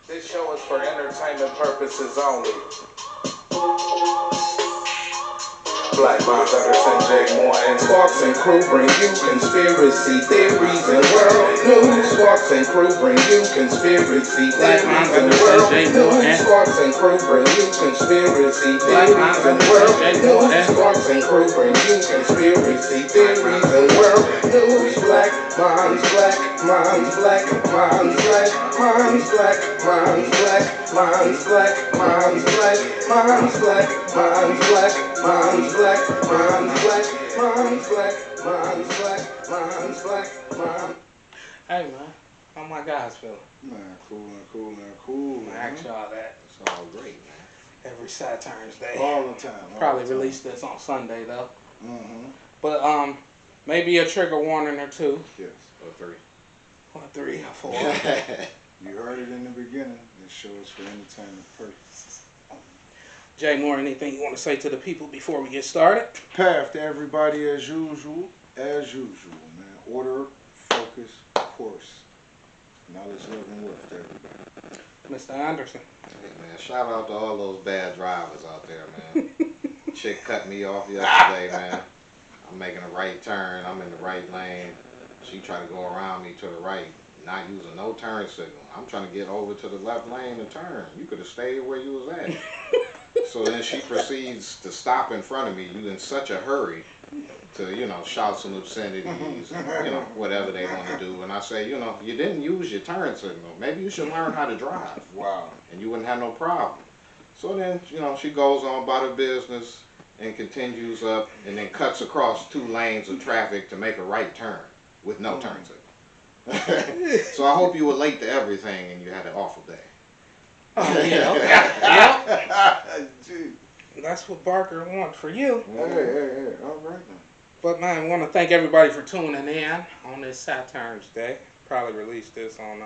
This show is for entertainment purposes only. Black Box, Anderson, J. Moore, and Sparks and crew bring you conspiracy theories and world news. Sparks and crew bring you conspiracy theories and world news. Sparks and crew bring you conspiracy theories and world news. Sparks and crew bring you conspiracy theories and world news. Black minds, black minds, black minds, black minds, black minds, black minds, black minds, black minds, black minds, black minds, black. Hey man, how my guys feeling? Man, cool. I'm gonna ask y'all that. It's all great, man. Every Saturn's Day. All the time. Probably release this on Sunday though. Mm-hmm. But maybe a trigger warning or two. Yes. Or three. Or three or four. You heard it in the beginning. This show is for entertainment purposes. Jay Moore, anything you want to say to the people before we get started? Path to everybody as usual, man. Order, focus, course. Knowledge, love, and wealth to everybody. Mr. Anderson. Hey man, shout out to all those bad drivers out there, man. Chick cut me off yesterday, man. I'm making a right turn. I'm in the right lane. She tried to go around me to the right, not using no turn signal. I'm trying to get over to the left lane and turn. You could have stayed where you was at. So then she proceeds to stop in front of me. You in such a hurry to, shout some obscenities, and, whatever they want to do. And I say, you didn't use your turn signal. Maybe you should learn how to drive. Wow. And you wouldn't have no problem. So then, she goes on about her business and continues up and then cuts across 2 lanes of traffic to make a right turn with no turn signal. So I hope you were late to everything and you had an awful day. Oh, yeah. That's what Barker wants for you. Hey. All right now. But man, I want to thank everybody for tuning in on this Saturn's Day. Probably released this on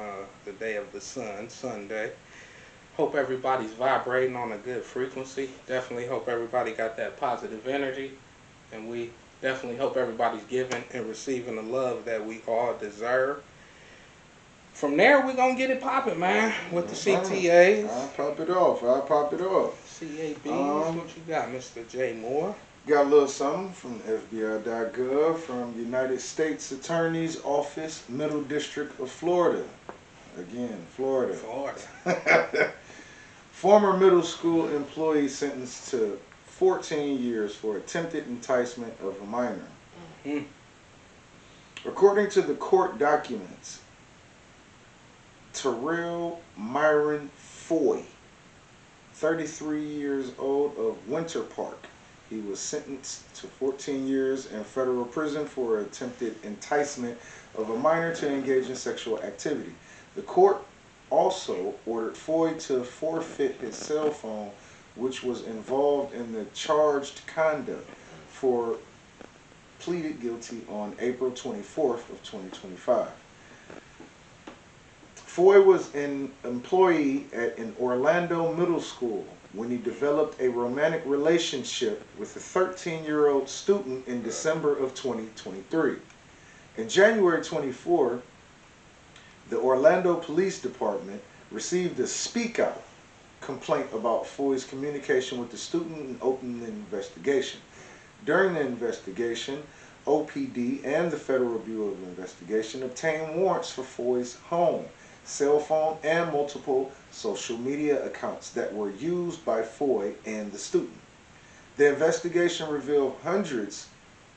the day of the sun, Sunday. Hope everybody's vibrating on a good frequency. Definitely hope everybody got that positive energy. And we definitely hope everybody's giving and receiving the love that we all deserve. From there, we're going to get it popping, man, with the CTAs. I'll pop it off. CABs, what you got, Mr. J. Moore? Got a little something from FBI.gov from United States Attorney's Office, Middle District of Florida. Again, Florida. Former middle school employee sentenced to 14 years for attempted enticement of a minor. Mm-hmm. According to the court documents, Terrell Myron Foy, 33 years old, of Winter Park. He was sentenced to 14 years in federal prison for attempted enticement of a minor to engage in sexual activity. The court also ordered Foy to forfeit his cell phone, which was involved in the charged conduct, for pleaded guilty on April 24th of 2025. Foy was an employee at an Orlando middle school when he developed a romantic relationship with a 13-year-old student in December of 2023. In January 24, the Orlando Police Department received a speak-out complaint about Foy's communication with the student and opened an investigation. During the investigation, OPD and the Federal Bureau of Investigation obtained warrants for Foy's home, cell phone, and multiple social media accounts that were used by Foy and the student. The investigation revealed hundreds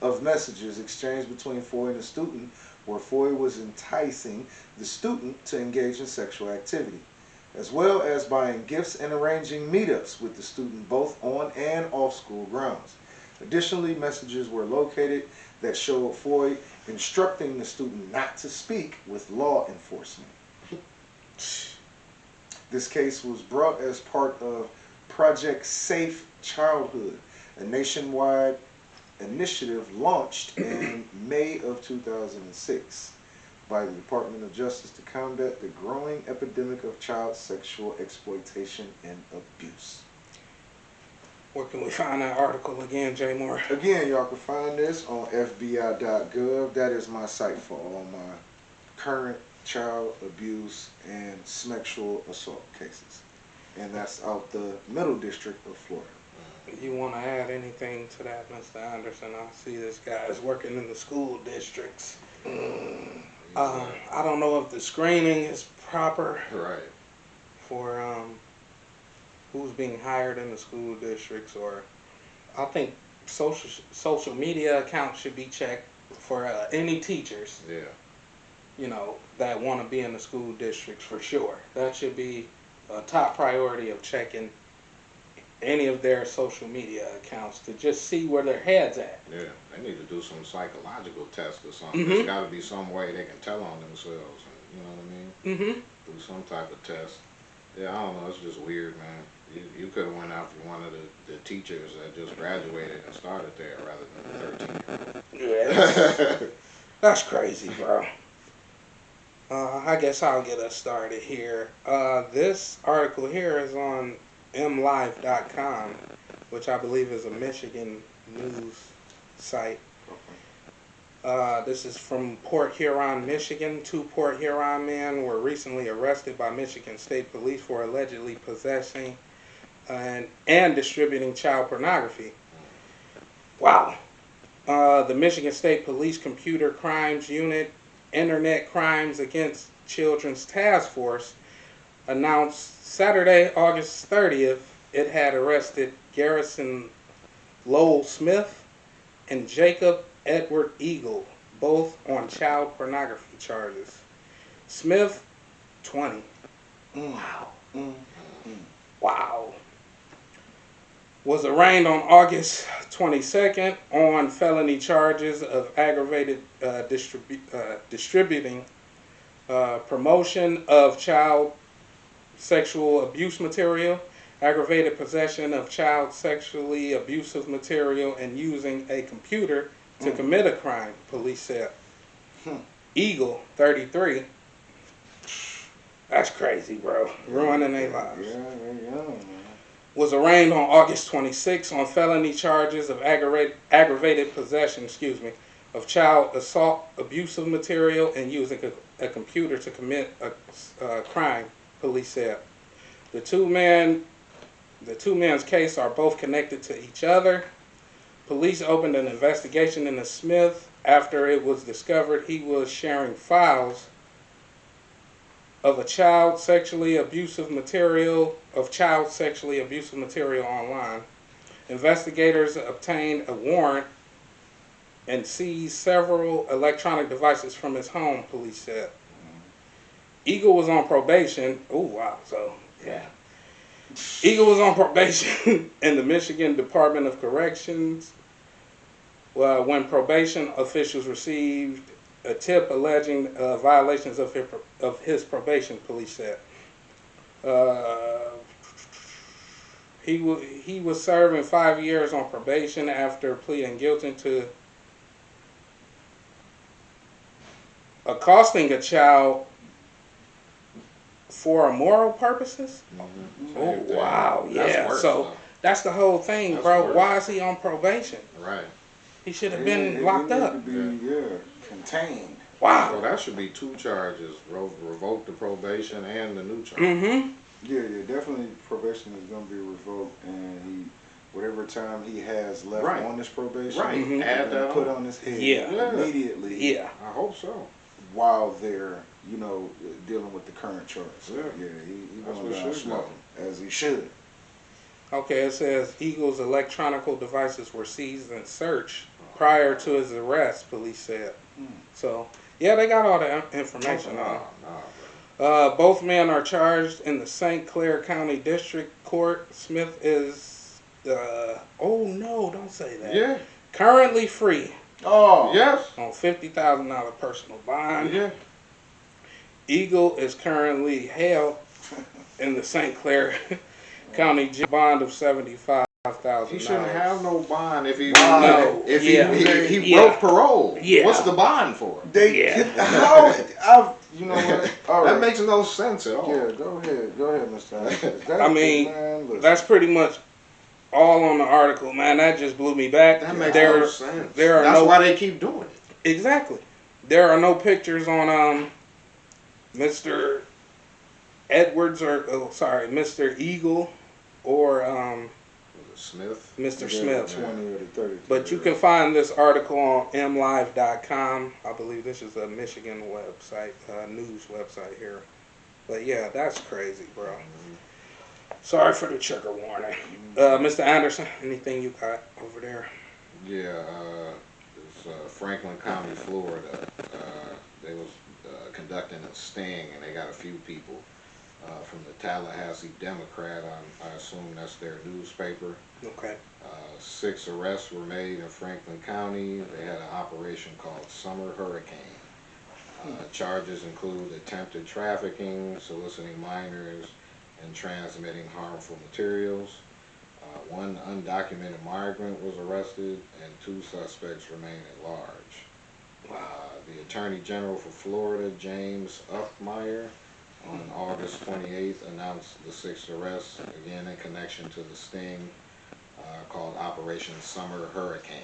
of messages exchanged between Foy and the student, where Foy was enticing the student to engage in sexual activity, as well as buying gifts and arranging meetups with the student both on and off school grounds. Additionally, messages were located that showed Foy instructing the student not to speak with law enforcement. This case was brought as part of Project Safe Childhood, a nationwide initiative launched in May of 2006 by the Department of Justice to combat the growing epidemic of child sexual exploitation and abuse. Where can we find that article again, Jay Moore? Again, y'all can find this on FBI.gov. That is my site for all my current child abuse and sexual assault cases. And that's out the Middle District of Florida. You want to add anything to that, Mr. Anderson? I see this guy is working in the school districts. I don't know if the screening is proper Right. for who's being hired in the school districts, or I think social media accounts should be checked for any teachers, Yeah. you know, that want to be in the school districts for sure. That should be a top priority of checking any of their social media accounts to just see where their head's at. Yeah. They need to do some psychological test or something. Mhm. There's got to be some way they can tell on themselves. You know what I mean? Mm-hmm. Do some type of test. Yeah, I don't know. It's just weird, man. You could have went after one of the teachers that just graduated and started there rather than the 13-year-old. Yeah, that's crazy, bro. I guess I'll get us started here. This article here is on mlive.com, which I believe is a Michigan news site. This is from Port Huron, Michigan. 2 Port Huron men were recently arrested by Michigan State Police for allegedly possessing and distributing child pornography. Wow. The Michigan State Police Computer Crimes Unit Internet Crimes Against Children's Task Force announced Saturday, August 30th, it had arrested Garrison Lowell Smith and Jacob Edward Eagle, both on child pornography charges. Smith, 20. Wow. Wow. Was arraigned on August 22nd on felony charges of aggravated distributing, promotion of child sexual abuse material, aggravated possession of child sexually abusive material, and using a computer to commit a crime, police said. Eagle, 33. That's crazy, bro. Ruining their lives. Yeah, they're young, man. Was arraigned on August 26 on felony charges of aggravated possession, of child assault abusive material and using a computer to commit a crime, police said. The two men's case are both connected to each other. Police opened an investigation into Smith after it was discovered he was sharing files of child sexually abusive material online. Investigators obtained a warrant and seized several electronic devices from his home, police said. Eagle was on probation. Oh, wow. So, yeah. Eagle was on probation in the Michigan Department of Corrections when probation officials received a tip alleging violations of his probation, police said. He was serving 5 years on probation after pleading guilty to accosting a child for immoral purposes. Oh, wow, yeah. Worse, so though. that's the whole thing, That's bro. worse. Why is he on probation? Right. He should have been locked up. It need to be, contained. Wow. So that should be 2 charges: revoke the probation and the new charge. Mm-hmm. Yeah, definitely probation is going to be revoked, and whatever time he has left Right. on this probation, Right. Mhm. Add that put on. on his head Yeah. immediately. Yeah. I hope so. While they're, dealing with the current charge. So, Yeah. he That's going what down should smoking, as he should. Okay, it says Eagle's electronic devices were seized and searched prior to his arrest, police said. So, yeah, they got all the information on it. Both men are charged in the St. Clair County District Court. Smith is, oh no, don't say that. Yeah. Currently free Oh, Yes. on $50,000 personal bond. Yeah. Eagle is currently held in the St. Clair County jail bond of $75,000. He shouldn't have no bond if he No. if Yeah. he Yeah. broke parole. Yeah. What's the bond for? Yeah. You know what? All That right. makes no sense at all. Yeah, go ahead, Mr. Anderson. I mean, man, listen. that's pretty much all on the article, man. That just blew me back. That makes There- no sense. there are That's no- why they keep doing it. Exactly. There are no pictures on Mr. Edwards Mr. Eagle or Was it Smith? Mr. Yeah, Smith. 20 or the 30. But you can find this article on mlive.com. I believe this is a Michigan website, news website here. But yeah, that's crazy, bro. Sorry for the trigger warning. Mr. Anderson, anything you got over there? Yeah, it's Franklin County, Florida. They was conducting a sting, and they got a few people from the Tallahassee Democrat. I assume that's their newspaper. Okay. 6 arrests were made in Franklin County. They had an operation called Summer Hurricane. Charges include attempted trafficking, soliciting minors, and transmitting harmful materials. One undocumented migrant was arrested, and 2 suspects remain at large. The Attorney General for Florida, James Uffmeyer, on August 28th announced the 6th arrests, again in connection to the sting called Operation Summer Hurricane.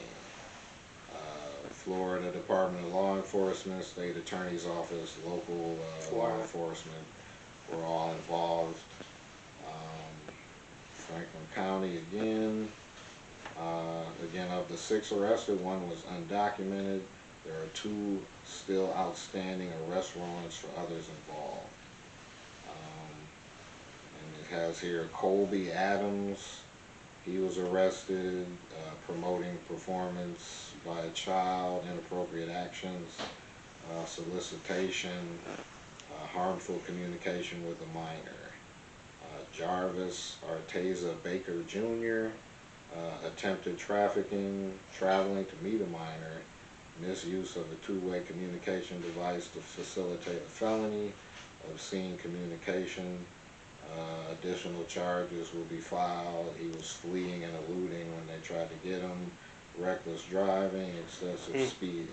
Florida Department of Law Enforcement, State Attorney's Office, local law enforcement were all involved. Franklin County again. Again, of the 6 arrested, 1 was undocumented. There are 2 still outstanding arrest warrants for others involved. And it has here Colby Adams. He was arrested promoting performance by a child, inappropriate actions, solicitation, harmful communication with a minor. Jarvis Arteza Baker Jr., attempted trafficking, traveling to meet a minor, misuse of a two-way communication device to facilitate a felony, obscene communication. Additional charges will be filed. He was fleeing and eluding when they tried to get him. Reckless driving, excessive speeding.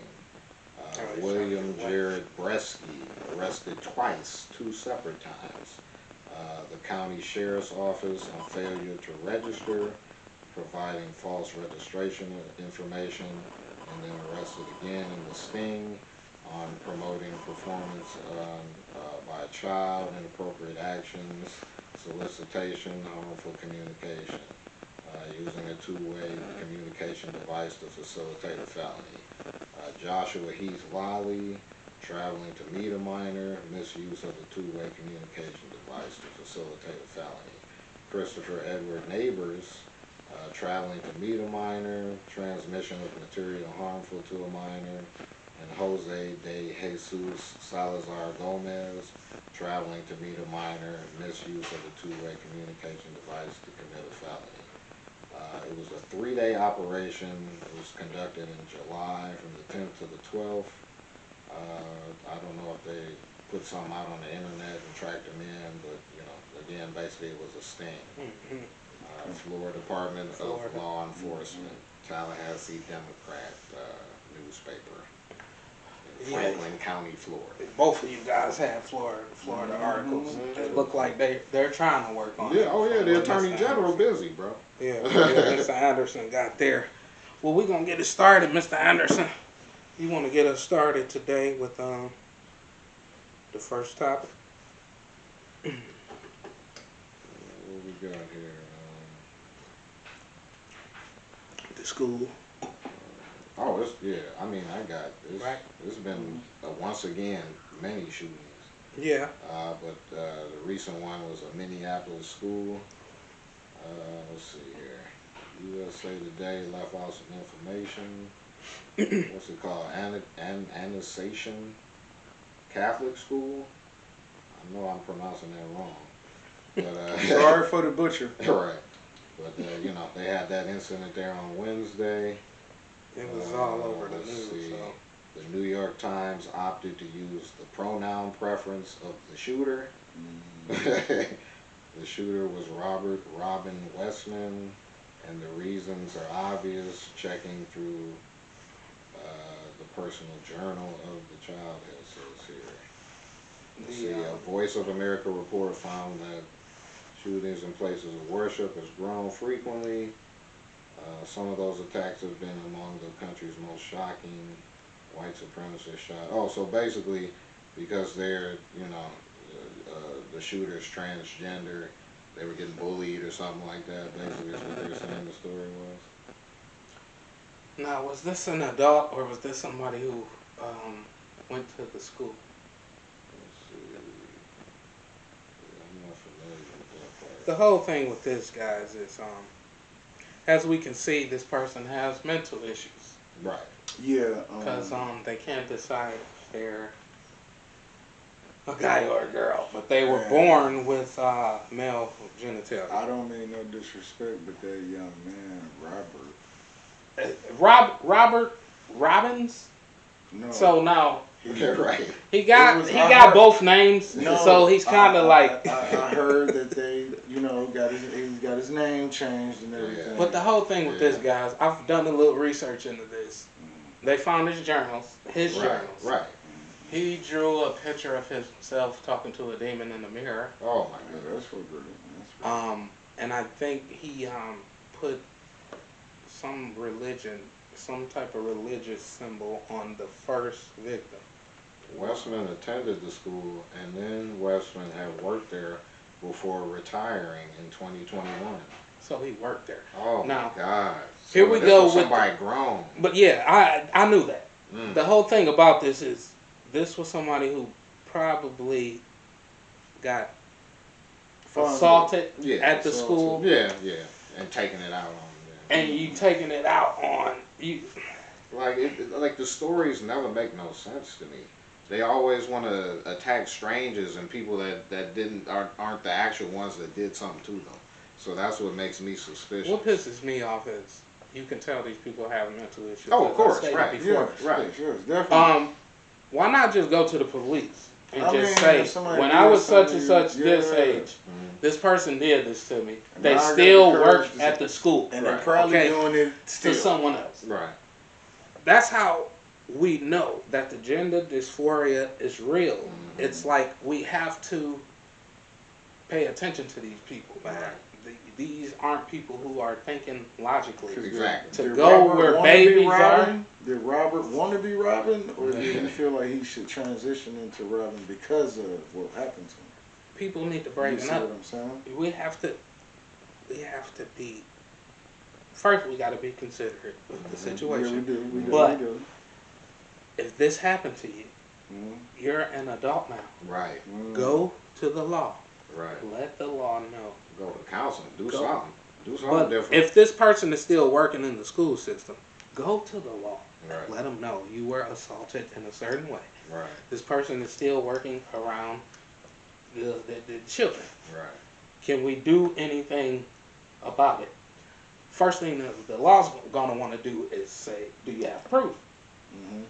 William Jared Bresky, arrested twice, 2 separate times. The county sheriff's office on failure to register, providing false registration information, and then arrested again in the sting on promoting performance by a child, inappropriate actions, solicitation, harmful communication, using a two-way communication device to facilitate a felony. Joshua Heath Lally, traveling to meet a minor, misuse of a two-way communication device to facilitate a felony. Christopher Edward Neighbors, traveling to meet a minor, transmission of material harmful to a minor. And Jose de Jesus Salazar Gomez, traveling to meet a minor, misuse of a two-way communication device to commit a felony. It was a 3-day operation. It was conducted in July from the 10th to the 12th. I don't know if they put something out on the internet and tracked them in, but you know, again, basically it was a sting. Florida Department of Law Enforcement, Tallahassee Democrat newspaper, in Franklin County, Florida. Both of you guys have Florida articles. They look like they're trying to work on it. Yeah, oh yeah, the Attorney General busy, bro. Yeah, Mr. Anderson got there. Well, we're going to get it started, Mr. Anderson. You want to get us started today with the first topic? What we got here? The school. Oh, I mean, I got this. Right. It's been, once again, many shootings. Yeah. But the recent one was a Minneapolis school. Let's see here. USA Today left out some information. What's it called? Annonciation Catholic School. I know I'm pronouncing that wrong. But Sorry for the butcher. Correct. But you know, they had that incident there on Wednesday. It was all over the Let's news. see. So. The New York Times opted to use the pronoun preference of the shooter. The shooter was Robin Westman, and the reasons are obvious. Checking through the personal journal of the child, it says here. Let's see, a Voice of America report found that shootings in places of worship has grown frequently. Some of those attacks have been among the country's most shocking. White supremacists shot. Oh, so basically, because they're, the shooter's transgender. They were getting bullied or something like that. Basically, is what they were saying the story was. Now, was this an adult or was this somebody who went to the school? Let's see. Yeah, I'm not familiar with that part. The whole thing with this, guys, is as we can see, this person has mental issues Right. Yeah. because they can't decide if they're a guy or a girl, but they were born with male genitalia. I don't mean no disrespect, but that young man, Robert. Robert Robbins. No. So now Yeah, right. he got It was- he I got heard- both names, No, so he's kind of like. I heard that they, he got his name changed and everything. But the whole thing with this, guys, I've done a little research into this. They found his journals. Journals. Right. He drew a picture of himself talking to a demon in the mirror. Oh my Yeah, goodness. that's what good. And I think he put some type of religious symbol on the first victim. Westman attended the school, and then Westman had worked there before retiring in 2021. So he worked there. Oh Now, my God! here we this go was with somebody grown. But yeah, I knew that. Mm. The whole thing about this is this was somebody who probably got assaulted Yeah, at the assaulted. school. Yeah, and taking it out on them. And you taking it out on you. Like the stories never make no sense to me. They always want to attack strangers and people that aren't the actual ones that did something to them. So that's what makes me suspicious. What pisses me off is you can tell these people have mental issues. Oh, of as I course, stated right. before. Right. Yes, definitely. Why not just go to the police and I just mean, say, if somebody when did I was such something, and such this yeah. age, this person did this to me. And They now I got still the work courage to at say- the school And Right. they're probably Okay. doing it still. to someone else. Right. That's how we know that the gender dysphoria is real. Mm-hmm. It's like we have to pay attention to these people, man. Right. These aren't people who are thinking logically. Exactly. To Did go Robert where wanna babies be are. Robin? Did Robert want to be Robin, or did he feel like he should transition into Robin because of what happened to him? People need to You break see it up. what I'm saying? We have to be. First, we got to be considerate of the Yeah, we situation. do. We do. But- we do. If this happened to you, Mhm. you're an adult now. Right. Mhm. Go to the law. Right. Let the law know. Go to counseling. Do Go. something. Do something But different. if this person is still working in the school system, go to the law. Right. Let them know you were assaulted in a certain way. Right. This person is still working around the children. Right. Can we do anything about it? First thing that the law's going to want to do is say, do you have proof? Mhm.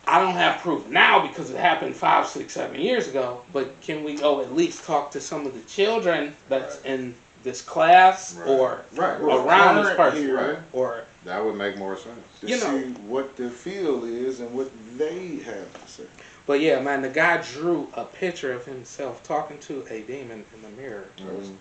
I don't have proof now because it happened 5, 6, 7 years ago, but can we go at least talk to some of the children that's in this class Right. or Right. around this Current person? here Right. Or That would make more sense. To You know. see what the feel is and what they have to say. But yeah, man, the guy drew a picture of himself talking to a demon in the mirror. That's Mhm.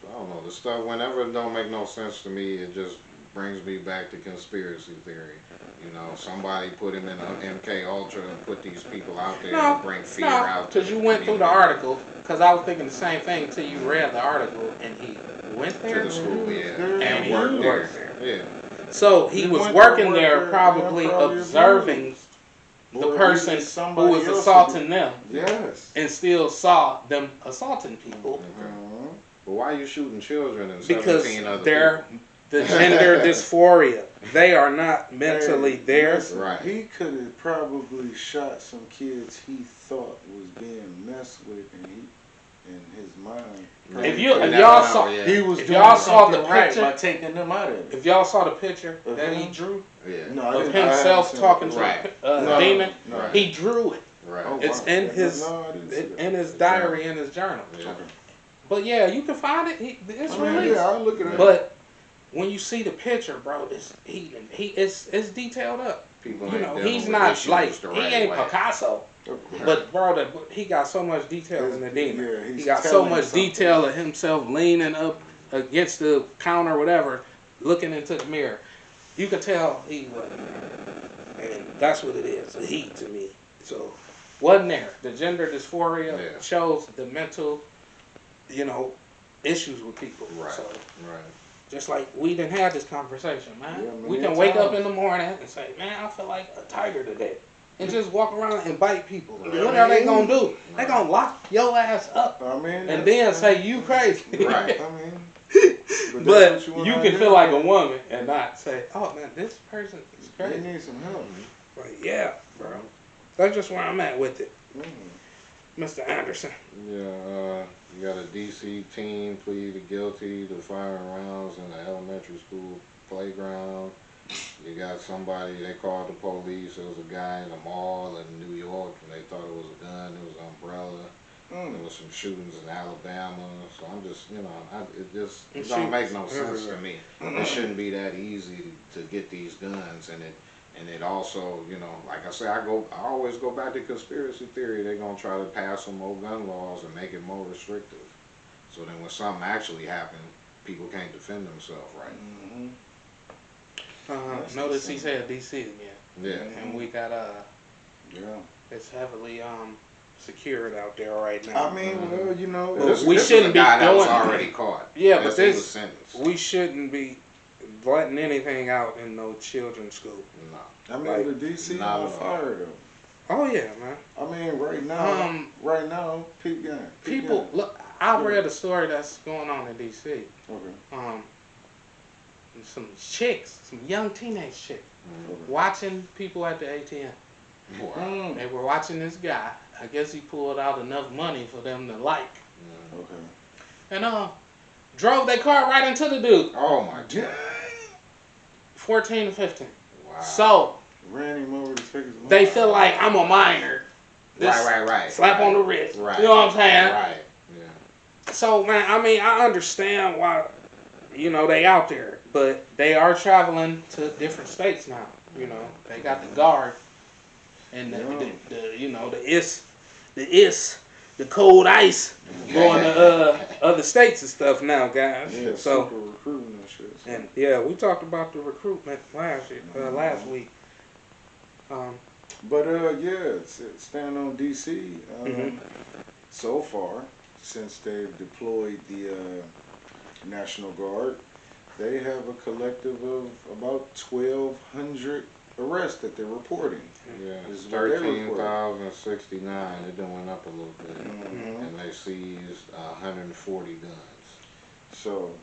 I don't know. The stuff, whenever it don't make no sense to me, it just brings me back to conspiracy theory. You know, somebody put him in an MK Ultra and put these people out there to bring fear out. because you went through the article. Because I was thinking the same thing until you read the article, and he went To there the school, yeah. And And he worked worked there. there. Yeah. So he He was went to working work there, there, probably yeah, probably observing the Or person even who somebody was else assaulting them, Yes. and still saw them assaulting people Okay. Mhm. But why are you shooting children and because 17 other they're people? the gender dysphoria. They are not mentally Hey, there. listen, Right. He could have probably shot some kids he thought was being messed with, and in his mind. If You y'all never saw- know, yeah. He was If doing y'all saw the something right picture- by taking them out of it. If y'all saw the picture Of that he him? drew Yeah. No, I of didn't- I haven't himself seen talking it. to Right. a No, demon, no. Right. he drew it. Right. Oh, It's wow. in No, his I didn't see that. in his diary, in his journal. Yeah. Okay. But yeah, you can find it. It's I mean, released. yeah, I'll look at it. But when you see the picture, bro, it's detailed up. People You ain't know, dealing he's with not issues like the he right ain't way. Picasso, but bro, he got so much detail in the demon. Yeah, He he's got so telling much something. detail of himself leaning up against the counter, or whatever, looking into the mirror. You could tell he was, and that's what it is. A he to me. So wasn't there. The gender dysphoria Yeah. shows the mental, issues with people. Right. So Right. just like we didn't have this conversation, man. Yeah, We many can wake up times. in the morning and say, man, I feel like a tiger today. And just walk around and bite people. Right. What are they going to do? Right. They going to lock your ass up I mean, and then say you crazy. Right. I mean, But that's what you wanna can do. feel like a woman and not say, oh, man, this person is They crazy. need some help. Like, yeah, bro. That's just where I'm at with it. Mm-hmm. Mr. Anderson. Yeah, you got a DC teen pleaded guilty to firing rounds in the elementary school playground. You got somebody, they called the police. There was a guy in a mall in New York, and they thought it was a gun. It was an umbrella. There was some shootings in Alabama. So I'm just, it don't make no sense to me. It shouldn't be that easy to get these guns, and it also, like I say, I always go back to conspiracy theory. They're gonna try to pass some more gun laws and make it more restrictive. So then when something actually happens, people can't defend themselves, right? Mm-hmm. Notice he said DC again. Yeah. And we got, Yeah. it's heavily secured out there right now. I mean, well, Well, This we was shouldn't a be guy that was doing- already caught. Yeah, but Yes, this- he was sentenced. We shouldn't be letting anything out in no children's school. No. I mean, Like, the DC not on at all. fire though. Oh yeah, man. I mean, right now, peep game. People, look, I read a story that's going on in DC. Okay. Some chicks, some young teenage chicks, Okay. watching people at the ATM. Wow. Mm. They were watching this guy. I guess he pulled out enough money for them to like. Okay. And drove their car right into the dude. Oh my God. 14 to 15. Wow. So Ran him over to take his money. they feel like I'm a minor. This Right. Slap on the wrist. Right. You know what I'm saying? Right. Yeah. So man, I mean, I understand why, they out there, but they are traveling to different states now. They got the guard and the cold ice going to other states and stuff now, guys. Yeah, So super recruiting and shit. So. and yeah, we talked about the recruitment last week. But staying on DC. Mhm. So far, since they've deployed the National Guard, they have a collective of about 1,200 arrests that they're reporting. Yeah. This is what they report. 13,069. It done went up a little bit. Mhm. And they seized 140 guns. So,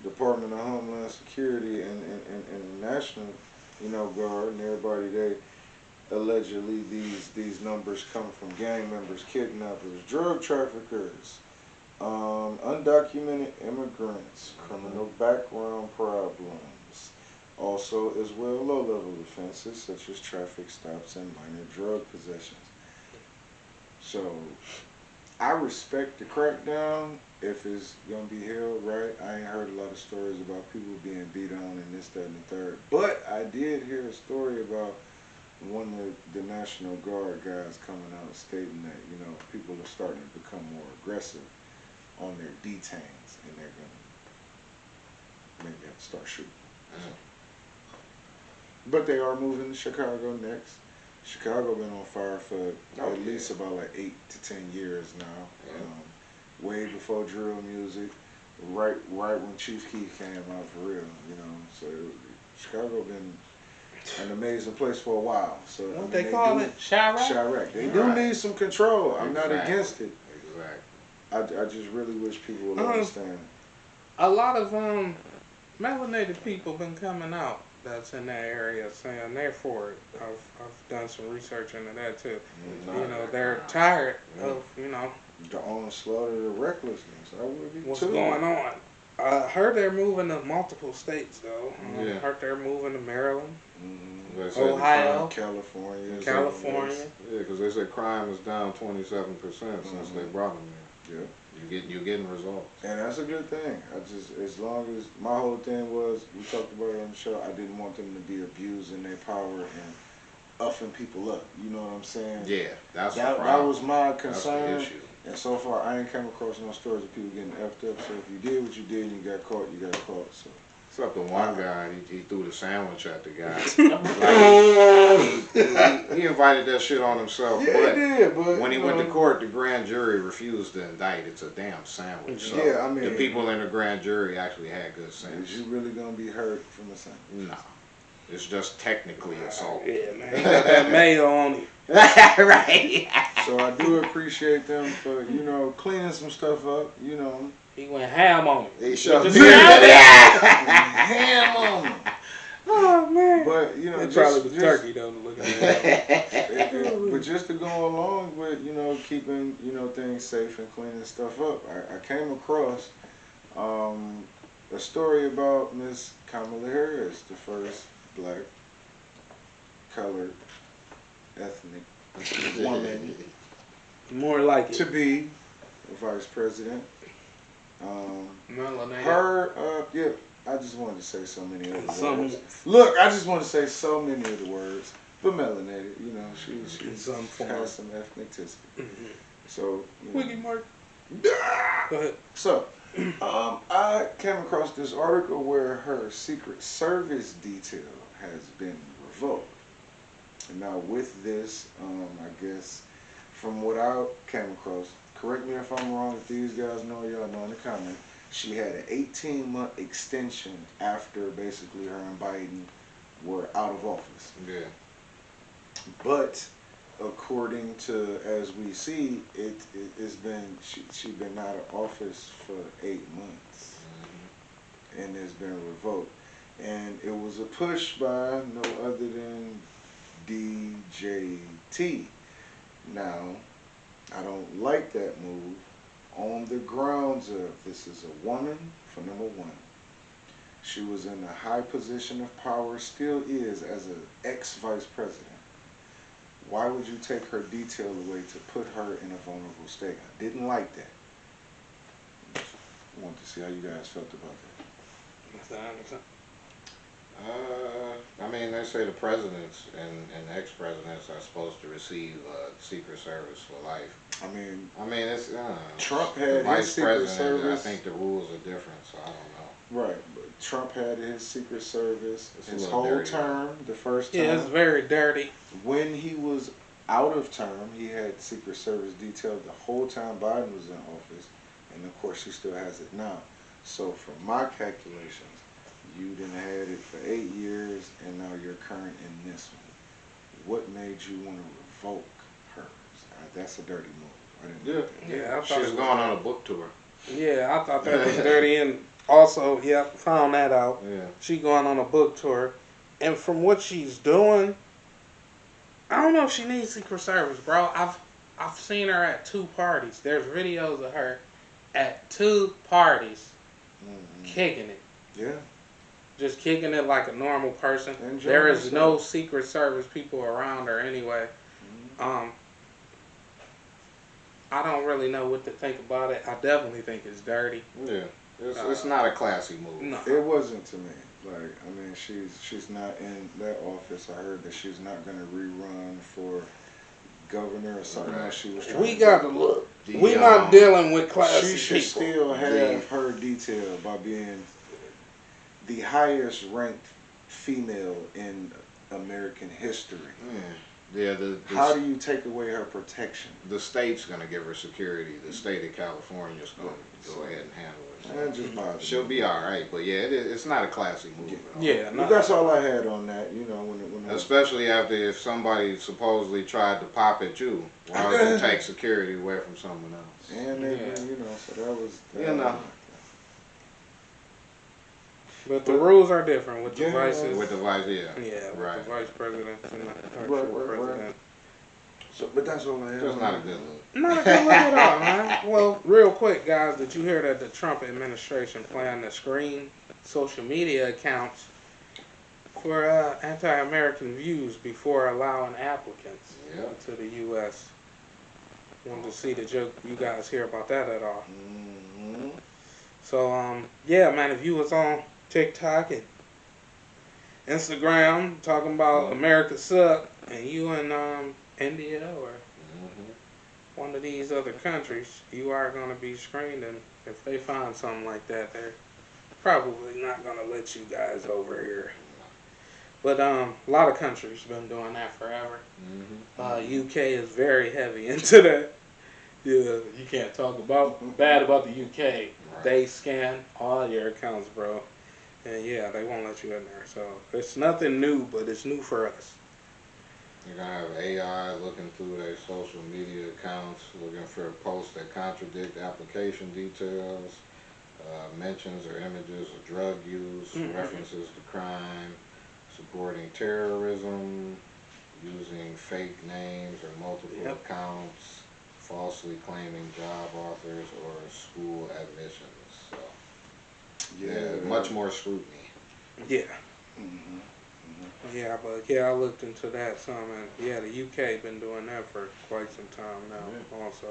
Department of Homeland Security and National, Guard and everybody, they allegedly these numbers come from gang members, kidnappers, drug traffickers, undocumented immigrants, criminal background problems, also as well low-level offenses such as traffic stops and minor drug possessions. So I respect the crackdown if it's gonna be held right. I ain't heard a lot of stories about people being beat on and this, that, and the third. But I did hear a story about one of the National Guard guys coming out stating that, people are starting to become more aggressive on their detains and they're gonna maybe have to start shooting. But they are moving to Chicago next. Chicago been on fire for at least about like 8 to 10 years now. Yeah. Way before drill music, right when Chief Keef came out for real, So Chicago been an amazing place for a while. So What they call it? Chirac? Chirac. They do need some control. I'm not against it. Exactly. I just really wish people would Uh-huh. understand. A lot of melanated people been coming out that's in that area saying they're for it. I've done some research into that too. They're tired of The onslaught of the recklessness. I would be what's too. going on. I heard they're moving to multiple states though. Yeah. I heard they're moving to Maryland, Mhm. They said the Ohio, California. California. Yeah, because they said crime is down 27% since they brought them Yeah. there. You're getting results. And that's a good thing. As long as my whole thing was, we talked about it on the show, I didn't want them to be abusing their power and uffing people up. You know what I'm saying? Yeah, that's the That problem. was my That's the concern. issue. And so far, I ain't come across no stories of people getting effed up. So if you did what you did and you got caught, you got caught. So Except the one guy, he threw the sandwich at the guy. Like he invited that shit on himself. Yeah, but he did, but when he went to court, the grand jury refused to indict. It's a damn sandwich. So yeah, I mean, the people in the grand jury actually had good is sense. you really gonna be hurt from a sandwich? No, it's just technically assault. Yeah, man. He got that mayo on him. Right. So I do appreciate them for cleaning some stuff up. He went ham on him. They shoved Just me in ham there. Ham on them. Oh, man. But It probably was turkey, though, to look at it. But just to go along with keeping things safe and cleaning stuff up, I came across a story about Miss Kamala Harris, the first black, colored, ethnic woman More like it. to be a vice president. Melanated. Yeah, I just wanted to say so many other Some- words. Look, I just want to say so many of the words, but melanated, she In some form. has some ethnicity. Mhm. So, Wiggy Mark. Ah! Go ahead. So, I came across this article where her Secret Service detail has been revoked. And now with this, I guess, from what I came across, correct me if I'm wrong, if these guys know, y'all know in the comment, she had an 18-month extension after basically her and Biden were out of office. Yeah. But according to, as we see, it's been, she been out of office for 8 months. And it's been revoked. And it was a push by no other than DJT. Now, I don't like that move on the grounds of this is a woman, for number one. She was in a high position of power, still is as an ex-vice president. Why would you take her detail away to put her in a vulnerable state? I didn't like that. I wanted to see how you guys felt about that. Mr. Anderson. I mean, they say the presidents and ex-presidents are supposed to receive Secret Service for life. I mean, It's Trump the had his vice Secret president. Service. I think the rules are different, so I don't know. Right, but Trump had his Secret Service It's a his little whole dirty. term, the first term. Yeah, it's very dirty. When he was out of term, he had Secret Service detailed the whole time Biden was in office, and of course he still has it now. So from my calculations, you done had it for 8 years, and now you're current in this one. What made you want to revoke hers? That's a dirty move. I didn't like that. Yeah, I thought She's it was going dirty. on a book tour. Yeah, I thought that was dirty. And also, found that out. Yeah. She going on a book tour. And from what she's doing, I don't know if she needs Secret Service, bro. I've seen her at 2 parties. There's videos of her at 2 parties kicking it. Yeah. Just kicking it like a normal person. Enjoy There is herself. no Secret Service people around her anyway. I don't really know what to think about it. I definitely think it's dirty. Yeah. It's not a classy move. No. It wasn't to me. Like, I mean, she's not in that office. I heard that she's not going to rerun for governor or something Right. else she was trying We to got do. to look. The, We not dealing with classy She should people. still have her detail by being the highest ranked female in American history. Yeah. How do you take away her protection? The state's gonna give her security. The state of California's gonna go ahead and handle it. That just bothers She'll me. be all right, but yeah, it's not a classy move. Yeah. At all. Yeah, But no. that's all I had on that. When Especially after if somebody supposedly tried to pop at you, why would you take security away from someone else? and they, Yeah. so that was. But the rules are different with the Yeah. vices. With the vice, yeah. Yeah, with Right. the vice president and the actual Right. president. So, but that's all I had. Just on not a that. good look. Not a good look at all, man. Well, real quick, guys, did you hear that the Trump administration planned to screen social media accounts for anti-American views before allowing applicants Yeah. to the U.S.? Wanted to see did you guys hear about that at all? Mhm. So, yeah, man, if you was on TikTok and Instagram talking about America suck, and you in India or one of these other countries, you are going to be screened, and if they find something like that, they're probably not gonna let you guys over here. But a lot of countries been doing that forever. UK is very heavy into that. Yeah, you can't talk bad about the UK. Right. They scan all your accounts, bro. And yeah, they won't let you in there. So it's nothing new, but it's new for us. You're gonna have AI looking through their social media accounts, looking for posts that contradict application details, mentions or images of drug use, references to crime, supporting terrorism, using fake names or multiple accounts, falsely claiming job offers or school admissions. So yeah, much more scrutiny. Yeah. Yeah, but yeah, I looked into that some, and yeah, the UK been doing that for quite some time now. Also,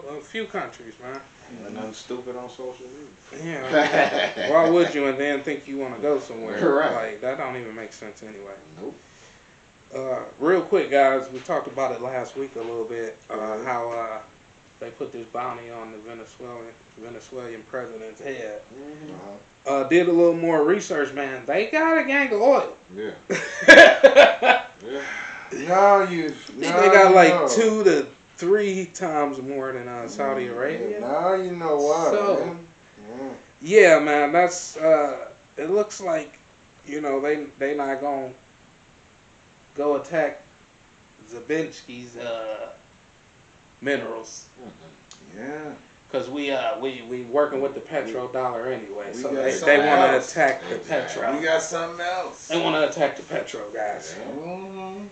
a few countries, man. And nothing stupid on social media. Yeah. Why would you and then think you want to go somewhere? Right. Like that don't even make sense anyway. Nope. Real quick, guys, we talked about it last week a little bit. How they put this bounty on the Venezuelan president's head. Did a little more research, man. They got a gang of oil. Yeah. They got like 2 to 3 times more than Saudi Arabia. Now you know why. So, man. yeah, man, that's it looks like, you know, they not gonna go attack Zabinski's minerals. Yeah. Cause we working with the petrodollar anyway, We so got they something want to else. attack the Exactly. petro. We got something else. They want to attack the petro, guys. Mhm.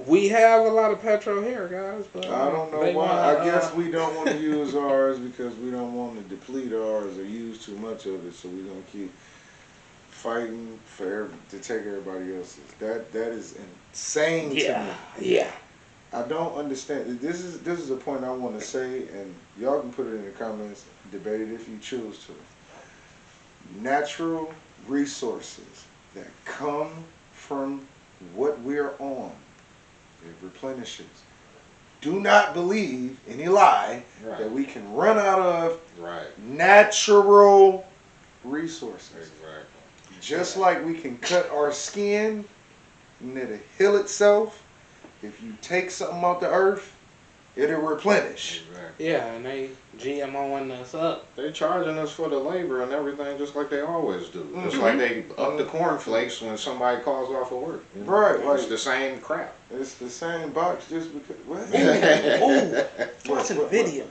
We have a lot of petro here, guys, but I don't know they why. wanna, I guess we don't want to use ours because we don't want to deplete ours or use too much of it. So we're gonna keep fighting to take everybody else's. That is insane to me. Yeah. I don't understand. This is a point I want to say, and y'all can put it in the comments, debate it if you choose to. Natural resources that come from what we're on, it replenishes. Do not believe any lie that we can run out of natural resources. Exactly. Just like we can cut our skin and it'll heal itself. If you take something out the earth, it'll replenish. Exactly. Yeah, and they GMOing us up. They charging us for the labor and everything just like they always do. Just like they up the cornflakes when somebody calls off of work. You know? Right, It's like the same crap. it's the same box just because. What? Watching a What? video.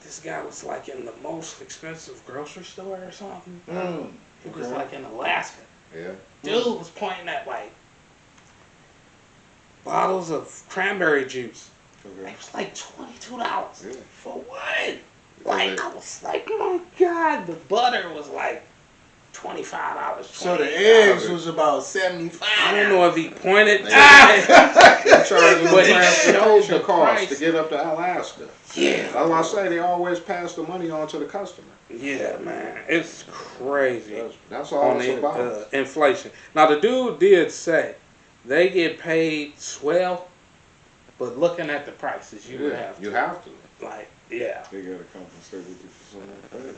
This guy was like in the most expensive grocery store or something. He was like in Alaska. Yeah. Dude was pointing at like bottles of cranberry juice. Okay. It was like $22. Yeah. For what? Like, I was like, oh my God, the butter was like $25. So the eggs was about 75. I don't know if he pointed. They charging But he transportation showed the costs price. to get up to Alaska. Yeah. That's why I say they always pass the money on to the customer. Yeah, man. It's crazy. That's all On it's the about. inflation. Now, the dude did say they get paid swell, but looking at the prices, you would have to. You have to. Like, yeah. They gotta compensate with you for something like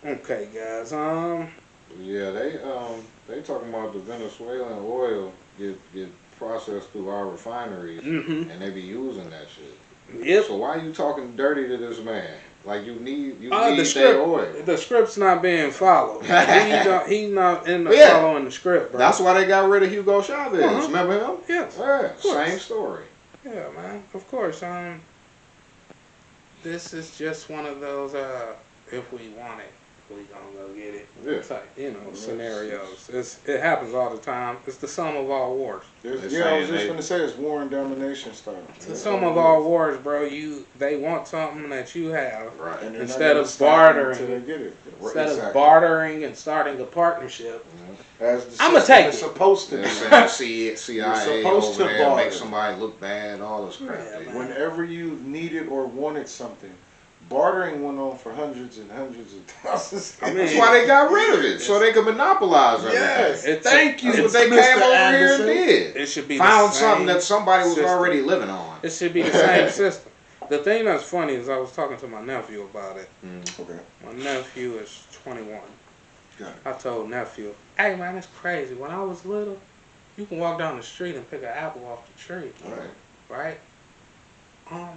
that. Okay, guys. Yeah, they talking about the Venezuelan oil get processed through our refineries, and they be using that shit. Yep. So why you talking dirty to this man? Like you need the that script, oil. The script's not being followed. He's not in the following the script, bro. That's why they got rid of Hugo Chavez. Remember him? Yes. Yeah, same story. Yeah, man. Of course. This is just one of those if we want it, we gonna go get it. Yeah. Type, scenarios. It happens all the time. It's the sum of all wars. They're I was saying just gonna say it's war and domination style. It's the sum of all wars, bro. They want something that you have. Right. And they're not Instead gonna of stop bartering. until they get it. Instead Exactly. of bartering and starting a partnership. As the I'ma system take is it. supposed to They're be. saying CIA You're supposed over to there barter. make somebody look bad, all this crap. Yeah, they- man. Whenever you needed or wanted something, bartering went on for hundreds and hundreds of thousands. I mean, That's why they got rid of it, so they could monopolize everything. Yes. Thank you. That's what they Mr. came over Anderson. here and did. It should be Found the same something that somebody was system. already living on. It should be the same system. The thing that's funny is I was talking to my nephew about it. Okay. My nephew is 21. Got it. I told nephew, hey man, it's crazy. When I was little, you can walk down the street and pick an apple off the tree. Right. Right?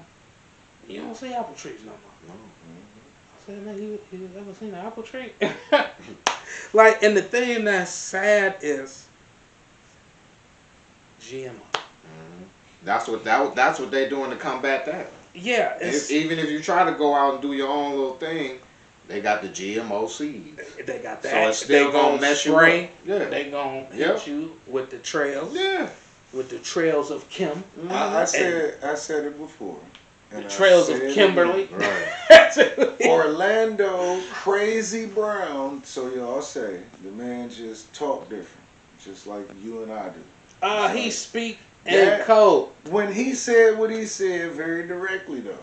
You don't see apple trees no more. No. I said, man, you ever seen an apple tree? Like, and the thing that's sad is GMO. That's what they're doing to combat that. Yeah, it's, Even if you try to go out and do your own little thing, they got the GMO seeds. they got that. So it's still they gonna mess you spray. up. Yeah. They gonna hit you with the trails. Yeah. With the trails of Kim. I said it before. The trails of Kimberly. Right. Orlando Crazy Brown. So y'all say the man just talk different, just like you and I do. He speak in code. When he said what he said, very directly though.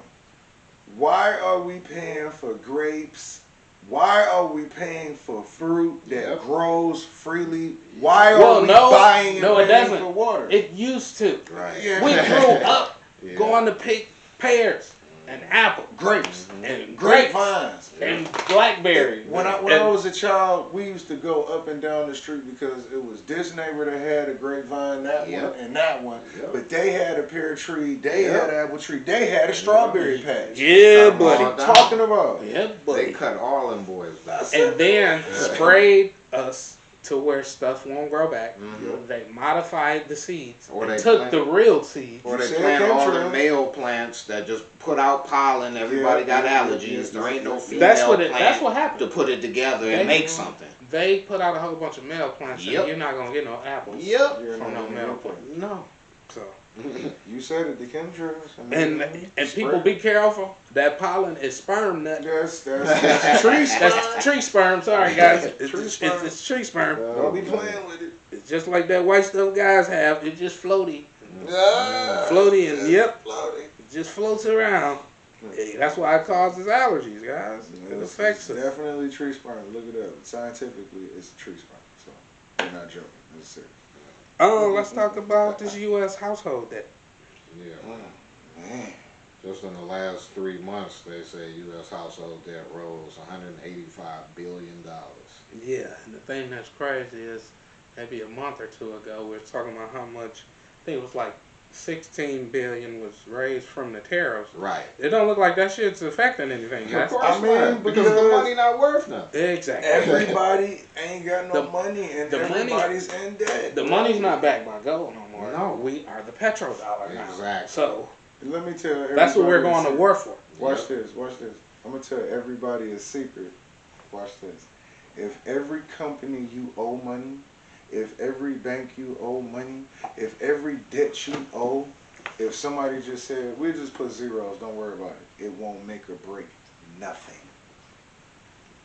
Why are we paying for grapes? Why are we paying for fruit that grows freely? Why are we buying and paying for water? It used to. Right. Yeah. We grew up going to pick pears and apple, grapes and Grapevines and blackberries. When I was a child, we used to go up and down the street because it was this neighbor that had a grapevine, that one, and that one. But they had a pear tree, they had an apple tree, they had a strawberry patch. Yeah, buddy. Talking about. Yeah, buddy. They cut all them boys back. And then sprayed us to where stuff won't grow back. They modified the seeds. Or they they took plant- the real seeds. Or they plant all the male plants that just put out pollen. Everybody got allergies. There ain't no female That's what happened. to put it together and make something. They put out a whole bunch of male plants, and you're not gonna get no apples. From no male plant. No. So. You said it, the chemtrails. And people be careful. That pollen is sperm nut. That's tree sperm. That's tree sperm. Sorry guys, it's tree sperm. Don't be playing with it. It's just like that white stuff guys have. It's just floaty, Yeah. floaty, and Floaty. it just floats around. Hey, that's why it causes allergies, guys. It affects us. Definitely tree sperm. Look it up. Scientifically, it's tree sperm. So we're not joking. It's serious. Let's talk about this U.S. household debt. Yeah. Man. Just in the last 3 months, they say U.S. household debt rose $185 billion. Yeah, and the thing that's crazy is maybe a month or two ago we were talking about how much, I think it was like $16 billion was raised from the tariffs. Right. It don't look like that shit's affecting anything. Of course not, because the money not worth nothing. Exactly. Everybody ain't got no money, and everybody's in debt. The money's not backed by gold no more. No. We are the petrodollar now. Exactly. So let me tell everybody. that's what we're going to war for. Watch this. Watch this. I'm gonna tell everybody a secret. Watch this. If every company you owe money, if every bank you owe money, if every debt you owe, if somebody just said, we'll just put zeros, don't worry about it, it won't make or break nothing.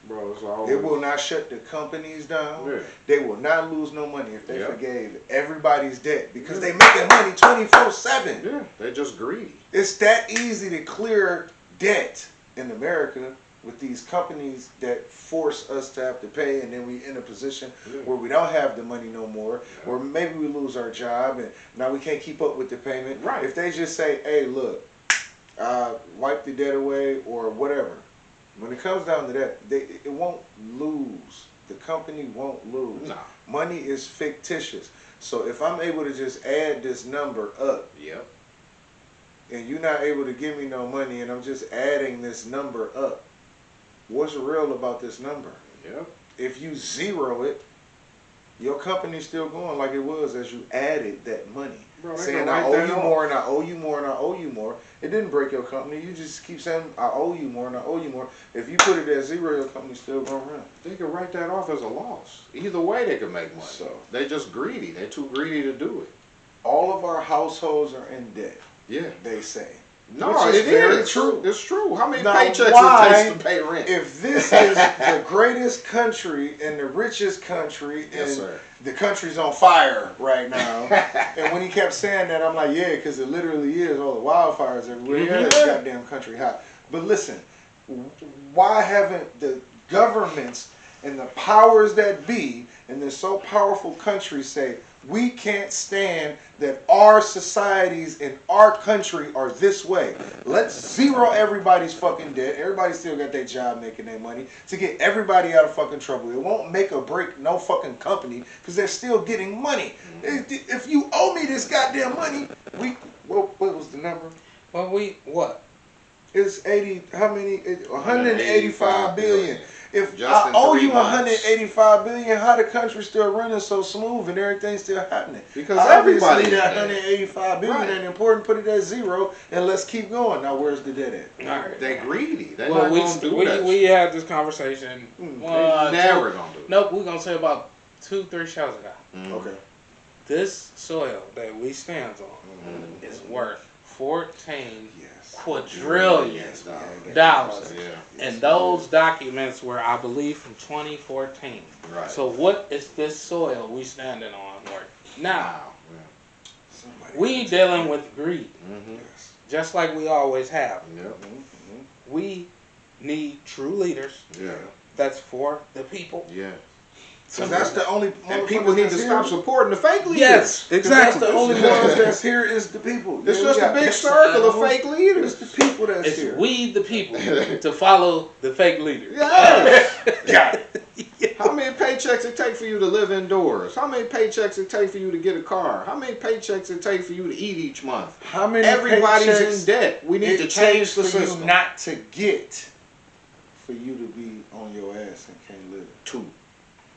Bro, it's always... It will not shut the companies down. Yeah. They will not lose no money if they forgave everybody's debt because they making money 24/7. Yeah, they're just greedy. It's that easy to clear debt in America with these companies that force us to have to pay, and then we in a position where we don't have the money no more, or maybe we lose our job and now we can't keep up with the payment. Right. If they just say, hey, look, wipe the debt away or whatever, when it comes down to that, it won't lose. The company won't lose. No. Money is fictitious. So if I'm able to just add this number up, Yep. and you're not able to give me no money, and I'm just adding this number up, what's real about this number? Yep. If you zero it, your company's still going like it was as you added that money. Bro, saying I owe you more and I owe you more and I owe you more. It didn't break your company. You just keep saying I owe you more and I owe you more. If you put it at zero, your company's still going to run. They could write that off as a loss. Either way, they could make money. So They're just greedy. They're too greedy to do it. all of our households are in debt, Yeah. they say. No, Which is it very is true. It's true. How many Now, paychecks why, it takes to pay rent? If this is the greatest country and the richest country, Yes, and sir. the country's on fire right now, and when he kept saying that, I'm like, yeah, because it literally is. All the wildfires everywhere. Yeah, this goddamn country hot. But listen, why haven't the governments and the powers that be in this so powerful country say, we can't stand that our societies in our country are this way. Let's zero everybody's fucking debt. Everybody still got their job making their money to get everybody out of fucking trouble. It won't make or break no fucking company because they're still getting money. If you owe me this goddamn money, what was the number? Well, what? It's 80, how many? 185 billion. If Just I in owe 3 you months. 185 billion, how the country still running so smooth and everything's still happening? Because obviously everybody that is dead. 185 billion Right. ain't important. Put it at zero and let's keep going. Now where's the debt at? All right. They greedy. They Well, not gonna do that. we had this conversation. They never gonna do it. Nope, we're gonna say about 2-3 shows ago. Okay. This soil that we stand on is worth 14 Yes. quadrillion Yes, dollars. Yeah. And those documents were, I believe, from 2014. Right. So what is this soil we standing on worth? Now, Wow. Somebody we dealing with greed, Mm-hmm. Yes. just like we always have. Yep. We need true leaders Yeah. that's for the people. Yeah. So that's the only And people need to stop supporting the fake leaders. Yes, That's exactly. the only ones that's here is the people. It's Yeah, just we a got big pimps circle and of animals. fake leaders. It's the people that's It's here. we, the people, to follow the fake leaders. Yes. Got it. How many paychecks it take for you to live indoors? How many paychecks it take for you to get a car? How many paychecks it take for you to eat each month? How many Everybody's paychecks in debt. We need it to change takes the for system. you not to get, for you to be on your ass and can't live? 2.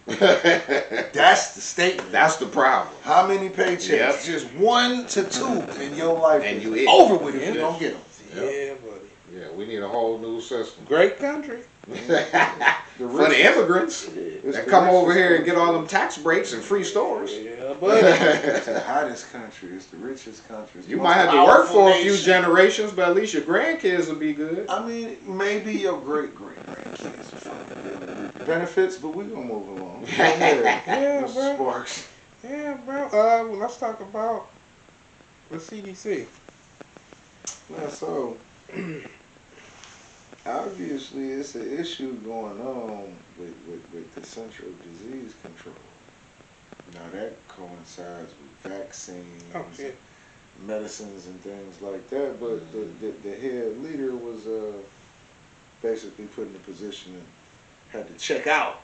That's the statement. That's the problem. How many paychecks? Yep. Just 1 to 2 in your life. And is you it. over with if Yeah. you don't get them. Yeah, buddy. Yeah, we need a whole new system. Great country. For the immigrants that come over here and get all them tax breaks and free stores. Yeah, buddy. It's the hottest country. It's the richest country. It's the You most might have to work powerful for a few nation. generations, but at least your grandkids will be good. I mean, maybe your great-great-grandkids will fucking reap the benefits, but we're going to move along. Go ahead, Yeah, Mr. bro. Sparks. Yeah, bro. Let's talk about the CDC. Now, so, obviously, it's an issue going on with the Central Disease Control. Now, that coincides with vaccines, Oh, shit. medicines, and things like that, but the head leader was basically put in a position and had to check out.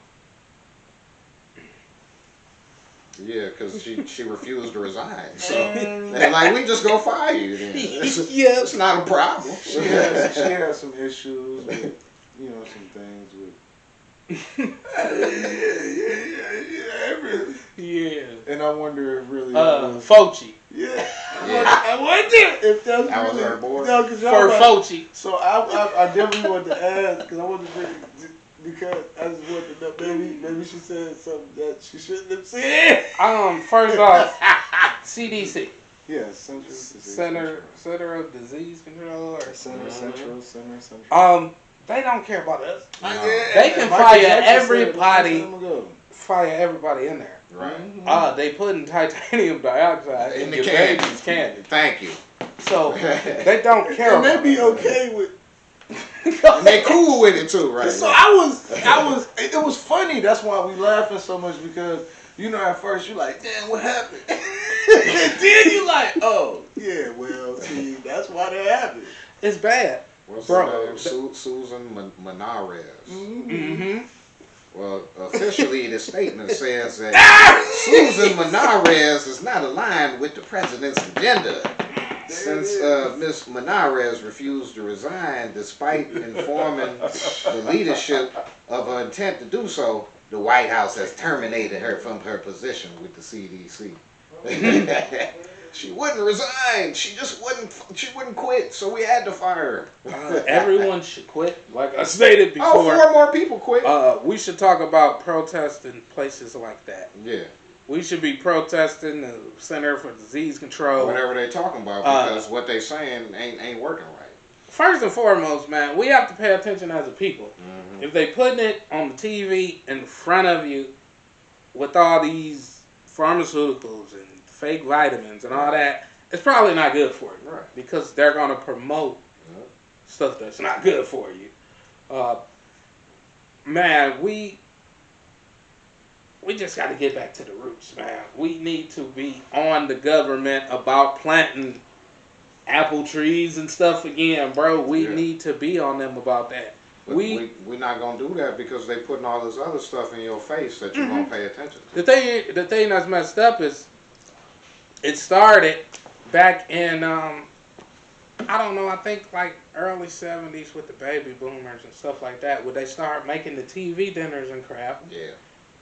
Yeah, because she refused to resign. So And they're like, we just go fire you then. It's, Yeah. it's not a problem. she has some issues with, some things with. Yeah. And I wonder if really. Fauci. Yeah. Yeah. I wonder if that's That was really. her boy? No, 'cause y'all For like- Fauci. So I definitely wanted to ask because I wanted to bring because I just wanted to know maybe she said something that she shouldn't have said. First off, CDC. Yeah, Central Disease Center of Disease Control. Or Central. they don't care about us. Yeah, They can Michael fire Jackson said it everybody. a long time ago. Fire everybody in there. Right. They putting titanium dioxide in In the your candy. baby's candy. Thank you. So they don't care And they about be us. okay with. And they cool with it too, right? So it was funny. That's why we laughing so much because at first you like, damn, what happened? And then you like, oh yeah, well, see, that's why that happened. It's bad. What's Bro. her name? Susan Manarez. Mm-hmm. Well, officially, the statement says that Susan Manarez is not aligned with the president's agenda. Since Ms. Manarez refused to resign despite informing the leadership of her intent to do so, the White House has terminated her from her position with the CDC. She wouldn't resign. She just wouldn't quit, so we had to fire her. Everyone should quit. Like I stated before. Oh, 4 more people quit. We should talk about protesting places like that. Yeah. We should be protesting the Center for Disease Control. Whatever they talking about, because what they saying ain't working right. First and foremost, man, we have to pay attention as a people. Mm-hmm. If they putting it on the TV in front of you with all these pharmaceuticals and fake vitamins and all that, it's probably not good for you. Right. Because they're going to promote stuff that's not good for you. Man, we we just got to get back to the roots, man. We need to be on the government about planting apple trees and stuff again, bro. We need to be on them about that. But we're not gonna do that because they putting all this other stuff in your face that you're gonna pay attention to. The thing that's messed up is it started back in I don't know, I think like early 70s with the baby boomers and stuff like that, where they start making the TV dinners and crap. Yeah.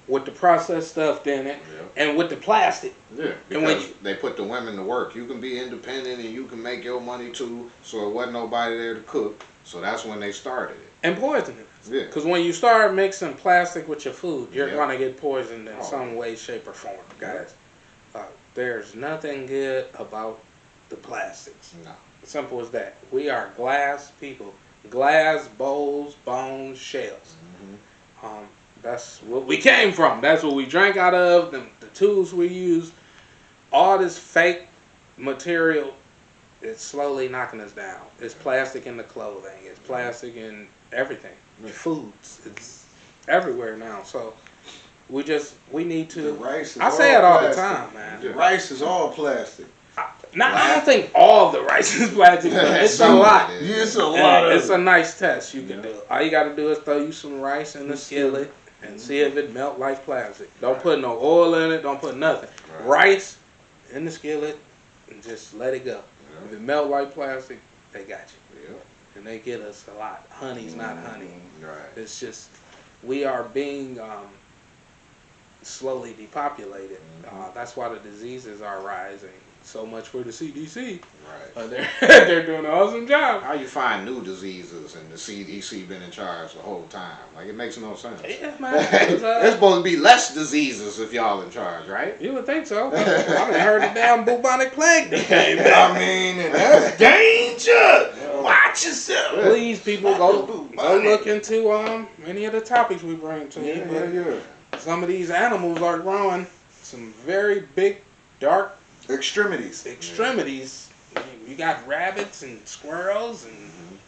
With the processed stuff in it, and with the plastic. Yeah, because they put the women to work. You can be independent and you can make your money too, so it wasn't nobody there to cook. So that's when they started it. And poisoning. Yeah. Because when you start mixing plastic with your food, you're going to get poisoned in some way, shape, or form, guys. There's nothing good about the plastics. No. Simple as that. We are glass people. Glass, bowls, bones, shells. That's what we came from. That's what we drank out of. The tools we use. All this fake material is slowly knocking us down. It's plastic in the clothing. It's plastic in everything. Foods. It's everywhere now. So we need to. The rice is I say it all the plastic. time, man. The rice is all plastic. Now, I don't think all the rice is plastic, but it's a lot. It's a lot of It's a nice test you can do. All you got to do is throw you some rice in the skillet and see if it melt like plastic. Don't put no oil in it. Don't put nothing. Rice in the skillet and just let it go. If it melt like plastic, they got you. And they get us a lot. Honey's not honey. Right. It's just we are being slowly depopulated. That's why the diseases are rising. So much for the CDC. Right. They're doing an awesome job. How you find new diseases and the CDC been in charge the whole time? Like, it makes no sense. Yeah, man. There's supposed to be less diseases if y'all in charge, right? You would think so. I done heard the damn bubonic plague that came back. I mean, and that's danger. Watch yourself. Please, people, go look into any of the topics we bring to you. But some of these animals are growing some very big, dark extremities. You got rabbits and squirrels and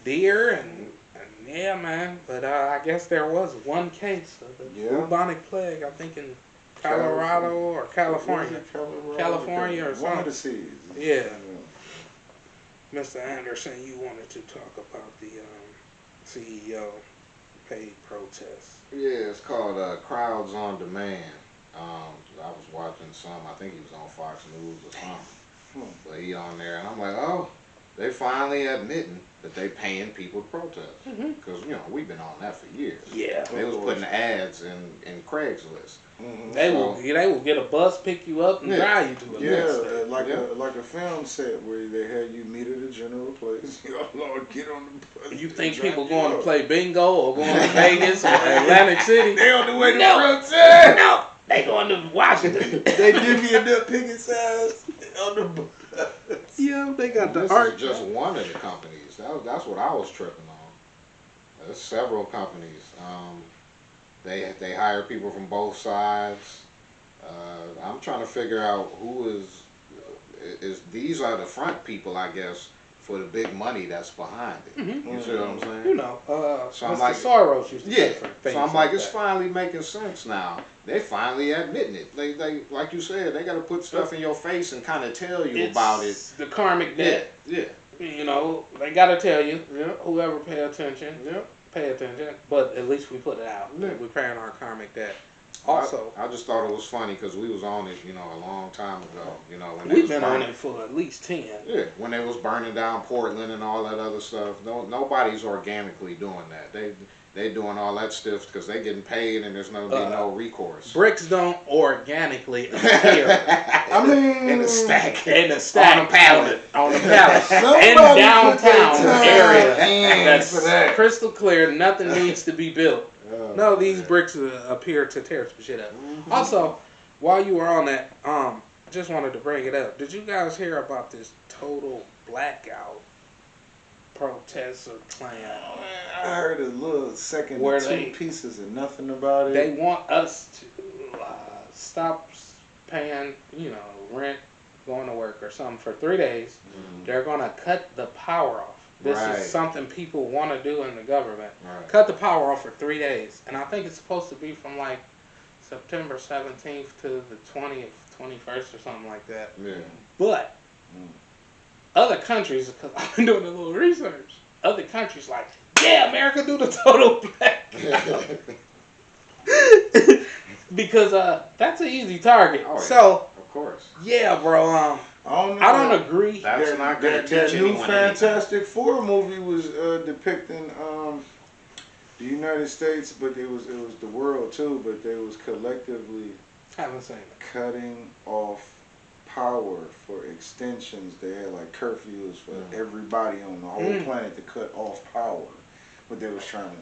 deer and yeah, man. But I guess there was one case of the bubonic plague. I think in Colorado or California. California or something. One of the seas. Yeah. Mr. Anderson, you wanted to talk about the CEO paid protest. Yeah, it's called Crowds on Demand. I was watching some, I think he was on Fox News or something, but he on there, and I'm like, oh, they finally admitting that they paying people to protest, because we've been on that for years. Yeah, they was putting ads in Craigslist. They will get a bus, pick you up, and drive you to a like a film set where they had you meet at a general place. Oh Lord, get on the bus. You think people going to play bingo or going to Vegas or Atlantic City? They on the way to protest. No. They going to Washington. They divvy up picking size on the bus. Yeah, they got the this art. Is just one of the companies. That's what I was tripping on. There's several companies. They hire people from both sides. I'm trying to figure out who is these are the front people, I guess, for the big money that's behind it. You see what I'm saying? So I'm like, Soros used to say things. So I'm like, it's finally making sense now. They finally admitting it. They like you said, they got to put stuff in your face and kind of tell you about it. The karmic debt. Yeah. They got to tell you. Whoever pay attention. Pay attention. But at least we put it out. We're paying our karmic debt. Also, I just thought it was funny because we was on it, a long time ago. When we've been on it for at least 10. Yeah, when they was burning down Portland and all that other stuff. Nobody's organically doing that. They doing all that stuff because they getting paid and there's no recourse. Bricks don't organically appear. I mean, in a stack, on a pallet, in downtown area. That's crystal clear. Nothing needs to be built. No, these bricks appear to tear some shit up. Also, while you were on that, just wanted to bring it up. Did you guys hear about this total blackout protest or plan? I heard a little second where 2 pieces and nothing about it. They want us to stop paying, rent, going to work or something for 3 days. They're going to cut the power off. This is something people want to do in the government. Cut the power off for 3 days. And I think it's supposed to be from September 17th to the 20th, 21st or something like that. Yeah. But other countries, because I've been doing a little research, other countries like, yeah, America do the total blackout. Because that's an easy target. Oh, yeah. So, Of course. yeah, bro, I don't know. I don't agree. That's not going to that teach new anyone anything. Fantastic Four movie was depicting the United States, but it was the world too. But they was collectively Haven't seen it. cutting off power for extensions. They had like curfews for everybody on the whole planet to cut off power, but they was trying to,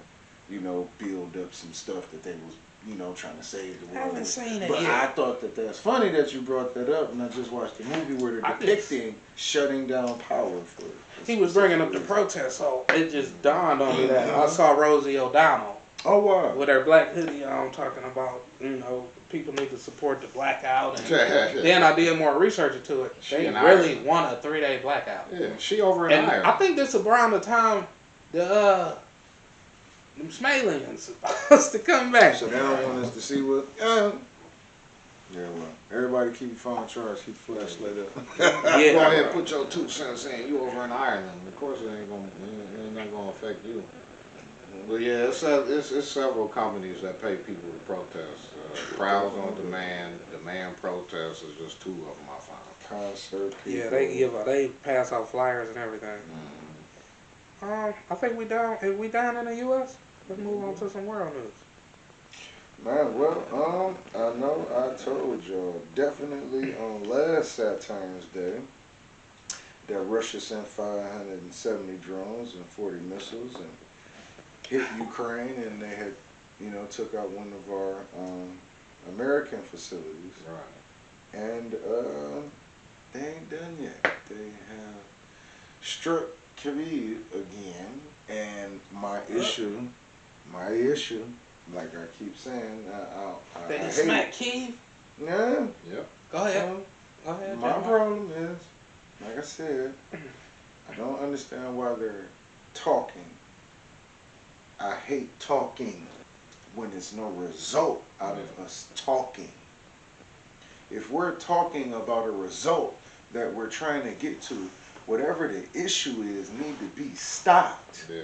build up some stuff that they was, trying to save the world. I haven't seen it But yet. I thought that's funny that you brought that up, and I just watched the movie where they're depicting shutting down power for. He was bringing up the protest, so it just dawned on me that I saw Rosie O'Donnell Oh wow! with her black hoodie on talking about, people need to support the blackout. And then I did more research into it. They in really Ireland. want a 3-day blackout. Yeah, she over in And Ireland. I think this around the time the them Smalians supposed to come back. So they don't want us to see what. Yeah, well, everybody keep your phone charged, keep the flashlight up. Yeah. Go ahead and put your 2 cents in. You over in Ireland. Of course, it ain't not gonna affect you. But yeah, it's several companies that pay people to protest. Crowds on Demand, Demand Protest is just 2 of them I found. Concert people. Yeah, they pass out flyers and everything. I think we down. Is we down in the U.S.? Let's move on to some world news. Man, well, I know I told y'all definitely on last Saturn's Day that Russia sent 570 drones and 40 missiles and hit Ukraine, and they had, took out one of our American facilities. Right. And they ain't done yet. They have struck Kyiv again, and my issue, like I keep saying, They I smack Kyiv. Yeah. Yep. Go ahead. Go ahead. My John. problem is, like I said, I don't understand why they're talking. I hate talking when there's no result out of us talking. If we're talking about a result that we're trying to get to, whatever the issue is need to be stopped. Yeah.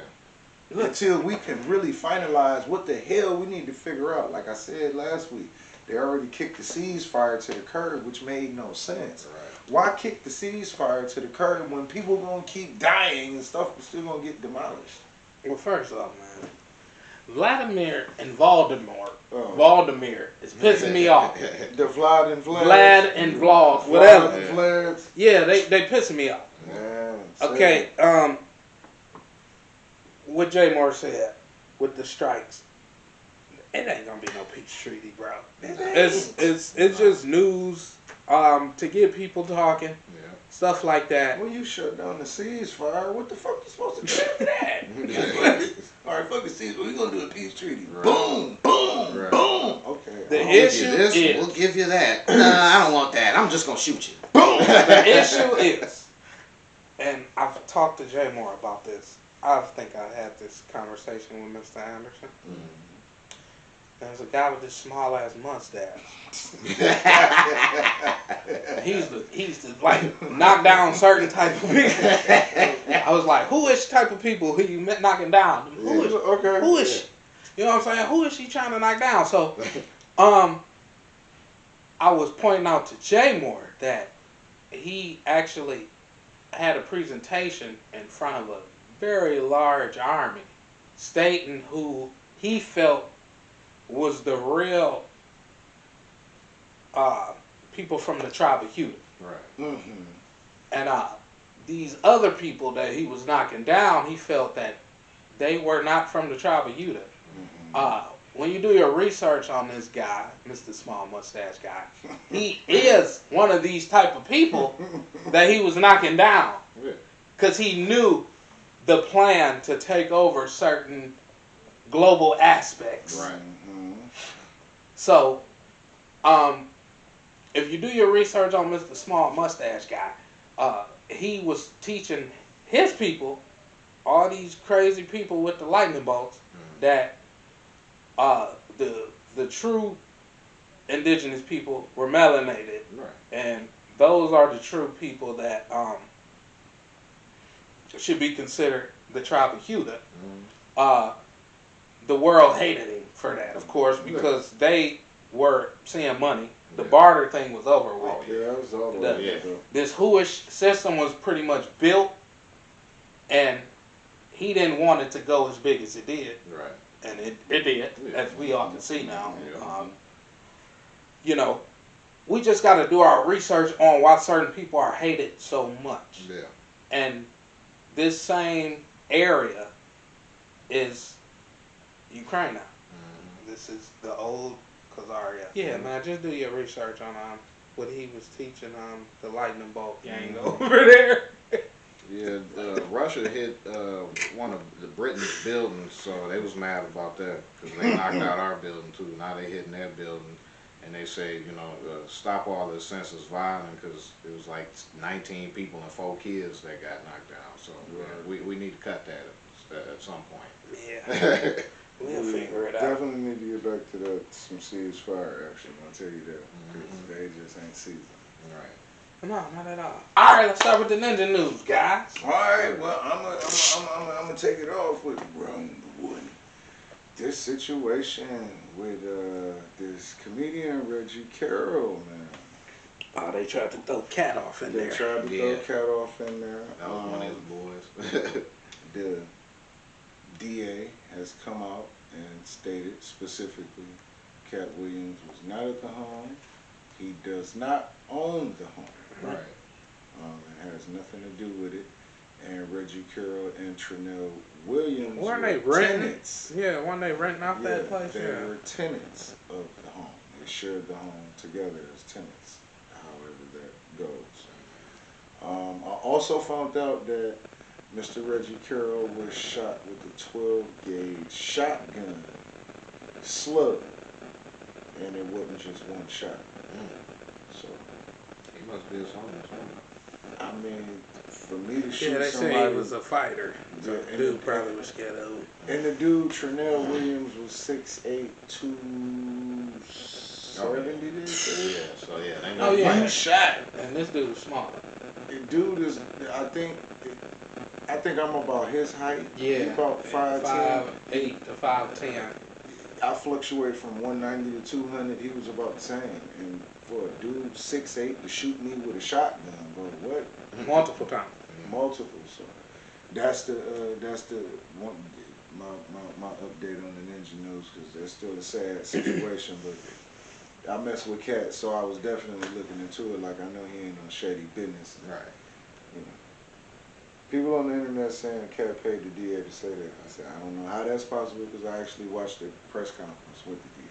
Until we can really finalize what the hell we need to figure out. Like I said last week, they already kicked the ceasefire to the curb, which made no sense. Right. Why kick the ceasefire to the curb when people gonna keep dying and stuff is still gonna get demolished? Well, first off, man, Vladimir and Voldemort. Oh. Vladimir is pissing me off. The Vlad and Vlad. Vlad and Vlad, whatever. Vlad and Vlad. Yeah, they pissing me off. Man, Okay, what Jay Moore said with the strikes, it ain't gonna be no peace treaty, bro. It's just news to get people talking, Yeah. stuff like that. When you shut down the ceasefire, what the fuck you supposed to do after that? All right, fuck the ceasefire. We gonna do a peace treaty. Right. Boom, boom, Right. boom. Okay. The We'll give issue you this, is, we'll give you that. Nah, I don't want that. I'm just gonna shoot you. Boom. the issue is, and I've talked to Jay Moore about this. I think I had this conversation with Mr. Anderson. There's a guy with this small ass mustache. He's the like knock down certain type of people. I was like, who is type of people who you knocking down? Who is Okay. who is she? You know what I'm saying? Who is she trying to knock down? So I was pointing out to Jay Moore that he actually had a presentation in front of a very large army stating who he felt was the real people from the tribe of Judah. Right. Mm-hmm. And these other people that he was knocking down, he felt that they were not from the tribe of Judah. When you do your research on this guy, Mr. Small Mustache guy, he is one of these type of people that he was knocking down. Because he knew the plan to take over certain global aspects. Right. So, if you do your research on Mr. Small Mustache guy, he was teaching his people, all these crazy people with the lightning bolts, that the true indigenous people were melanated, Right. and those are the true people that should be considered the tribe of Judah. The world hated him for that, of course, because they were seeing money. The barter thing was over with. Oh, Yeah, that was all the The- way. Yeah. This Hooish system was pretty much built, and he didn't want it to go as big as it did, Right. and it did, as we all can see now. Yeah. You know, we just got to do our research on why certain people are hated so much. Yeah. And this same area is Ukraine now. This is the old Khazaria. Yeah, man, just do your research on what he was teaching the lightning bolt gang over there. Yeah, Russia hit one of the Britain's buildings, so they was mad about that because they knocked out our building too. Now they hitting their building, and they say, you know, stop all this senseless violence because it was like 19 people and 4 kids that got knocked down. So we need to cut that at some point. Yeah, we'll figure it out. Definitely need to get back to that some ceasefire action. I'll tell you that because they just ain't seasoned. Right. No, not at all. All right, let's start with the ninja news, guys. All right, well, I'm gonna take it off with round one. This situation with this comedian Reggie Carroll, man. Oh, they tried to throw Cat off in They there. tried to throw Cat off in there. That was one of his boys. The DA has come out and stated specifically Cat Williams was not at the home. He does not own the home. Right. It has nothing to do with it. And Reggie Carroll and Trinell Williams Weren't were they renting? tenants. Yeah, weren't they renting out that place? They Yeah. were tenants of the home. They shared the home together as tenants, however that goes. I also found out that Mr. Reggie Carroll was shot with a 12-gauge shotgun slug, and it wasn't just one shot. So, He must be a homeless woman. I mean, for me to shoot Yeah, they somebody, say he was a fighter. So Yeah, the and dude the- probably was scared of him. and the dude Trinell Williams was 6'8", 270. They say. Yeah. So yeah, they Oh know. yeah, One shot. and this dude was small. The dude is, I think I'm about his height. Yeah, He about 5'10". 5'8" to 5'10". I fluctuate from 190 to 200. He was about the same. And for a dude 6'8" to shoot me with a shotgun, bro, what? Multiple times. Multiple. So that's the one. My update on the Ninja News, because that's still a sad situation. But I mess with Cat, so I was definitely looking into it. Like I know he ain't on shady business. Right. You know. People on the internet saying Cat paid the DA to say that. I said, I don't know how that's possible because I actually watched the press conference with the DA.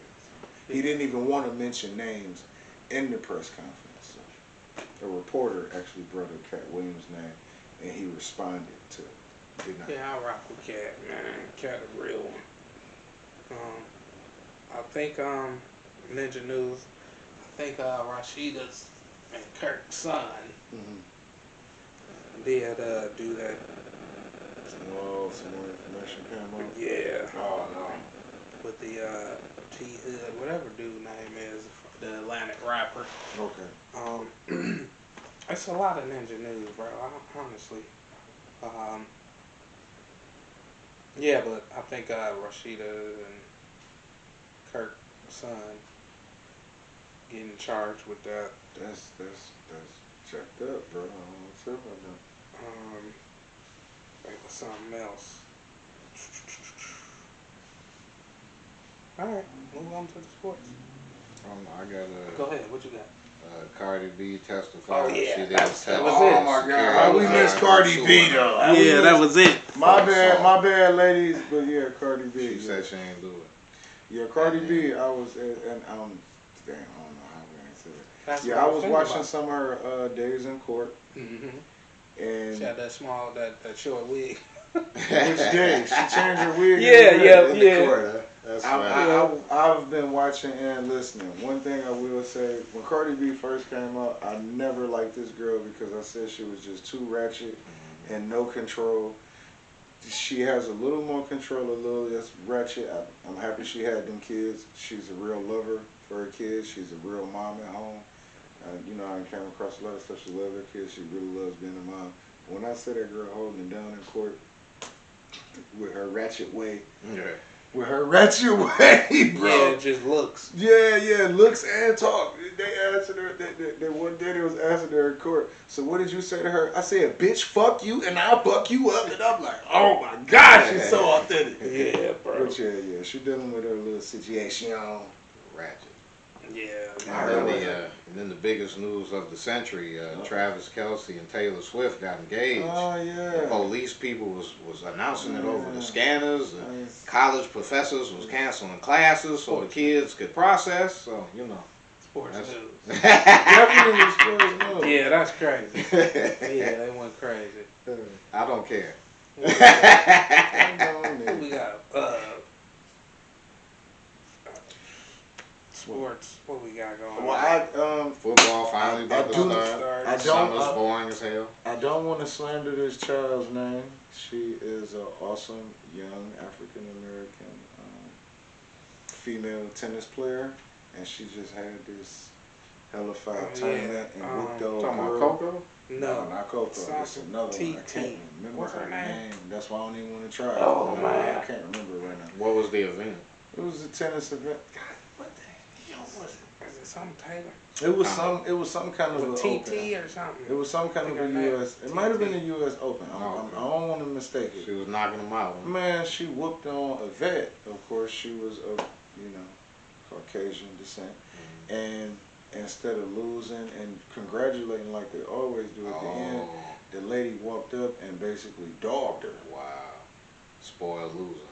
So he didn't even want to mention names in the press conference. So a reporter actually brought up Cat Williams' name, and he responded to deny. Yeah, I rock with Cat, man. Cat a real one. I think Ninja News. I think Rashida's and Kirk's son Mm-hmm. did do that. Well, some more information came up. Yeah, Oh no. with the T Hood, whatever dude name is, the Atlantic rapper. Okay. It's a lot of Ninja News, bro. Honestly. Yeah, but I think Rashida and Kirk's son getting charged with that. That's checked up, bro. I don't know what's up about that. I think it was something else. All right, move on to the sports. I got Go ahead. What you got? Cardi B testified. Oh, yeah, She didn't that was tell. it. Oh my God, how we missed Cardi B though? How we missed- was it. My bad, ladies. But yeah, Cardi B. She yeah. said she ain't do it. Yeah, Cardi B. I was and damn, I don't know how we ain't said it. That's Yeah, what I was was thinking watching about. some of her days in court, Mm-hmm. and She had that small, that short wig. which day she changed her wig. Yeah. That's I've been watching and listening. One thing I will say, when Cardi B first came out, I never liked this girl because I said she was just too ratchet and no control. she has a little more control, a little less ratchet. I'm happy she had them kids. She's a real lover for her kids. She's a real mom at home. You know, I came across a lot of stuff. She loves her kids. She really loves being a mom. When I say that girl holding it down in court with her ratchet way, with her ratchet way, bro. Yeah, it just looks. Yeah, looks and talk. They asked her, that one day they was asking her in court, so what did you say to her? I said, bitch, fuck you, and I'll fuck you up. And I'm like, oh my God, she's so authentic. Yeah, bro. But yeah, she dealing with her little situation. Ratchet. Yeah. And then the biggest news of the century, Travis Kelce and Taylor Swift got engaged. Oh yeah. The police people was announcing it over the scanners. And college professors was canceling classes so the kids could process. So you know. Sports news. Definitely sports news. Yeah, that's crazy. Yeah, they went crazy. I don't care. What we got? Sports. What we got going on? Football finally about to start. Summer's don't. boring as hell. I don't want to slander this child's name. She is an awesome young African American female tennis player, and she just had this hellified tournament and whooped the old Talking about girl. Coco? No, not Coco. It's another one. I can't remember What's her her name? name. That's why I don't even want to try it. Oh, man. I can't remember right now. What was the event? It was a tennis event. God, what the hell was it? Is it something Taylor? It was some kind of With an TT open. or something? It was some kind of a U.S. It might have been a U.S. Open. I don't want to mistake She it. was knocking them out. Man, she whooped on a vet. Of course, she was of Caucasian descent, and instead of losing and congratulating like they always do at the end, the lady walked up and basically dogged her. Wow. Spoiled loser.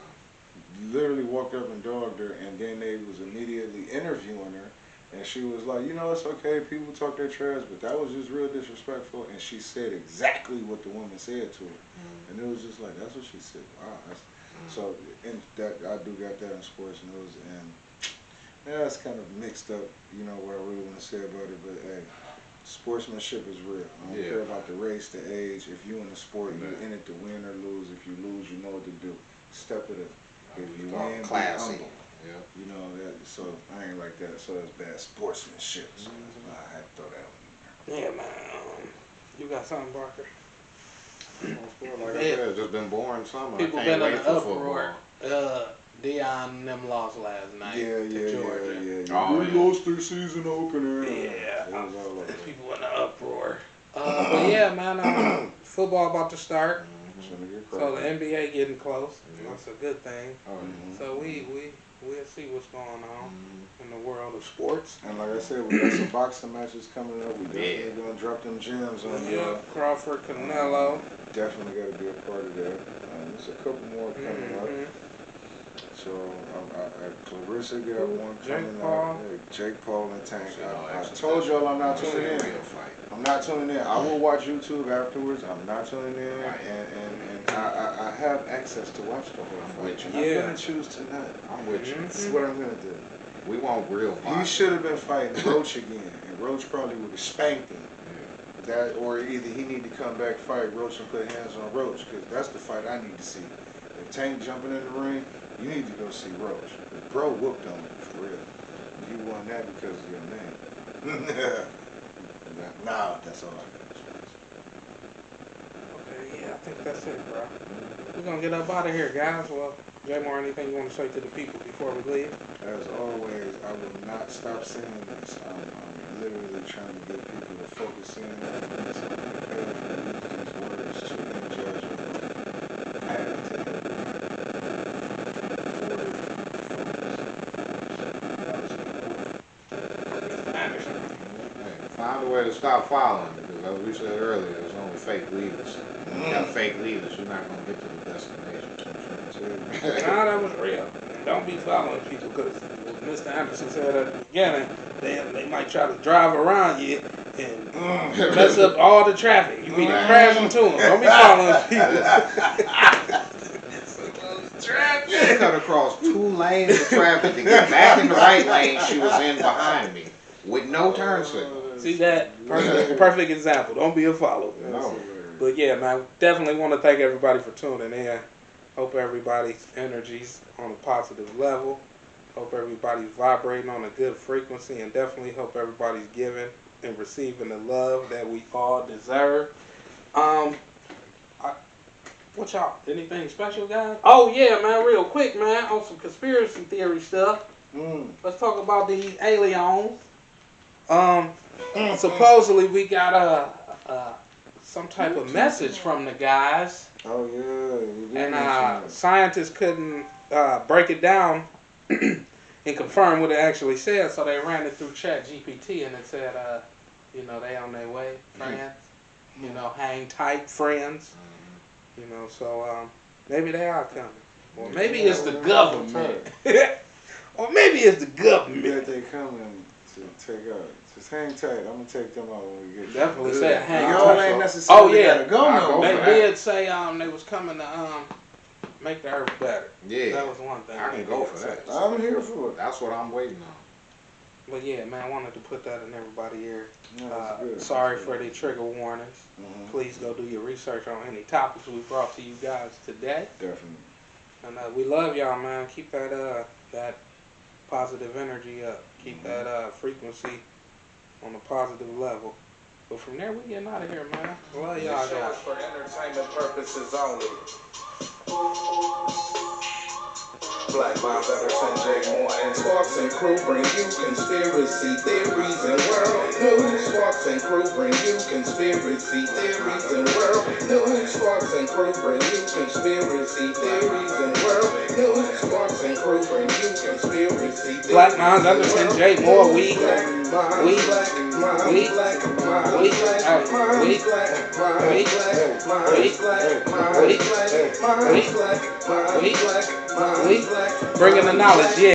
Literally walked up and dogged her, and then they was immediately interviewing her, and she was like, it's okay, people talk their trash, but that was just real disrespectful, and she said exactly what the woman said to her, and it was just like, that's what she said. Wow. So, and that I do got that in sports news, and yeah, it's kind of mixed up, what I really want to say about it, but hey, sportsmanship is real. I don't care about the race, the age. If you in the sport, you're in it to win or lose. If you lose, you know what to do. Step it up. If you win, classy. be humble. Yeah. So I ain't like that. So that's bad sportsmanship. So I had to throw that one in there. Yeah, man. You got something, Barker? Like I said, it's just been boring summer. People I can't been in wait an for uproar. football. Deion and them lost last night to Georgia. Oh, We lost their season opener. Yeah. It was all over. People in an uproar. But yeah, man, football about to start. So the NBA getting close. That's a good thing. So we'll see what's going on in the world of sports. And like I said, we got some boxing matches coming up. We definitely gonna drop them gems on you. Yeah, Crawford, Canelo. Definitely got to be a part of that. There's a couple more coming up. So Clarissa got one coming up. Jake Paul and Tank. I told y'all I'm not tuning in. I'm not tuning in. I will watch YouTube afterwards. I'm not tuning in, and I have access to watch the whole fight. I'm gonna choose tonight. I'm with you. This is what I'm gonna do. We want real fight. He should have been fighting Roach again, and Roach probably would have spanked him. That, or either he need to come back, fight Roach, and put hands on Roach, because that's the fight I need to see. If Tank jumping in the ring, you need to go see Roach. Bro whooped on him, for real. You won that because of your name. Now, that's all I got. Okay, yeah, I think that's it, bro. We're going to get up out of here, guys. Well, Jay Moore, anything you want to say to the people before we leave? As always, I will not stop saying this. I'm literally trying to get people to focus in on this. I'm prepared to use these words to judge and add to Find a way to stop following, because as we said earlier, there's only fake leaders. When you got fake leaders, you're not going to get to the destination. Nah, that was real. Don't be following people, because Mr. Anderson said at the beginning, they might try to drive around you and mess up all the traffic. You be crash into them. Don't be following people. She cut across 2 lanes of traffic to get back in the right lane she was in behind me with no turn signal. See that? Perfect example. Don't be a follower. No. But yeah, man, definitely want to thank everybody for tuning in. Hope everybody's energy's on a positive level. Hope everybody's vibrating on a good frequency, and definitely hope everybody's giving and receiving the love that we all deserve. What y'all? Anything special, guys? Oh yeah, man. Real quick, man. On some conspiracy theory stuff. Let's talk about these aliens. Supposedly we got some type of message from the guys. Oh yeah. And scientists couldn't break it down and confirm what it actually said, so they ran it through Chat GPT, and it said, they on their way, friends. Hang tight, friends. So maybe they are coming, or maybe it's the government, or maybe it's the government. That they coming to take out. Just hang tight. I'm gonna take them out when we get Definitely said hang y'all tight. ain't necessarily gotta go nowhere. They did say they was coming to make the earth better. Yeah, that was one thing. I can go for that. I'm here for it. That's what I'm waiting on. But yeah, man, I wanted to put that in everybody's ear. No, Sorry for the trigger warnings. Mm-hmm. Please go do your research on any topics we brought to you guys today. Definitely. And we love y'all, man. Keep that positive energy up. Keep that frequency on a positive level. But from there, we getting out of here, man. Love y'all guys. For entertainment purposes only. Black Minds Entertain More and Sparks and Crew bring you conspiracy theories and world news. Sparks and Crew bring you conspiracy theories and world news. Sparks and Crew bring you conspiracy theories and world news. Sparks and Crew bring you conspiracy theories. Black Minds Entertain More. We. Bringing the knowledge, yeah.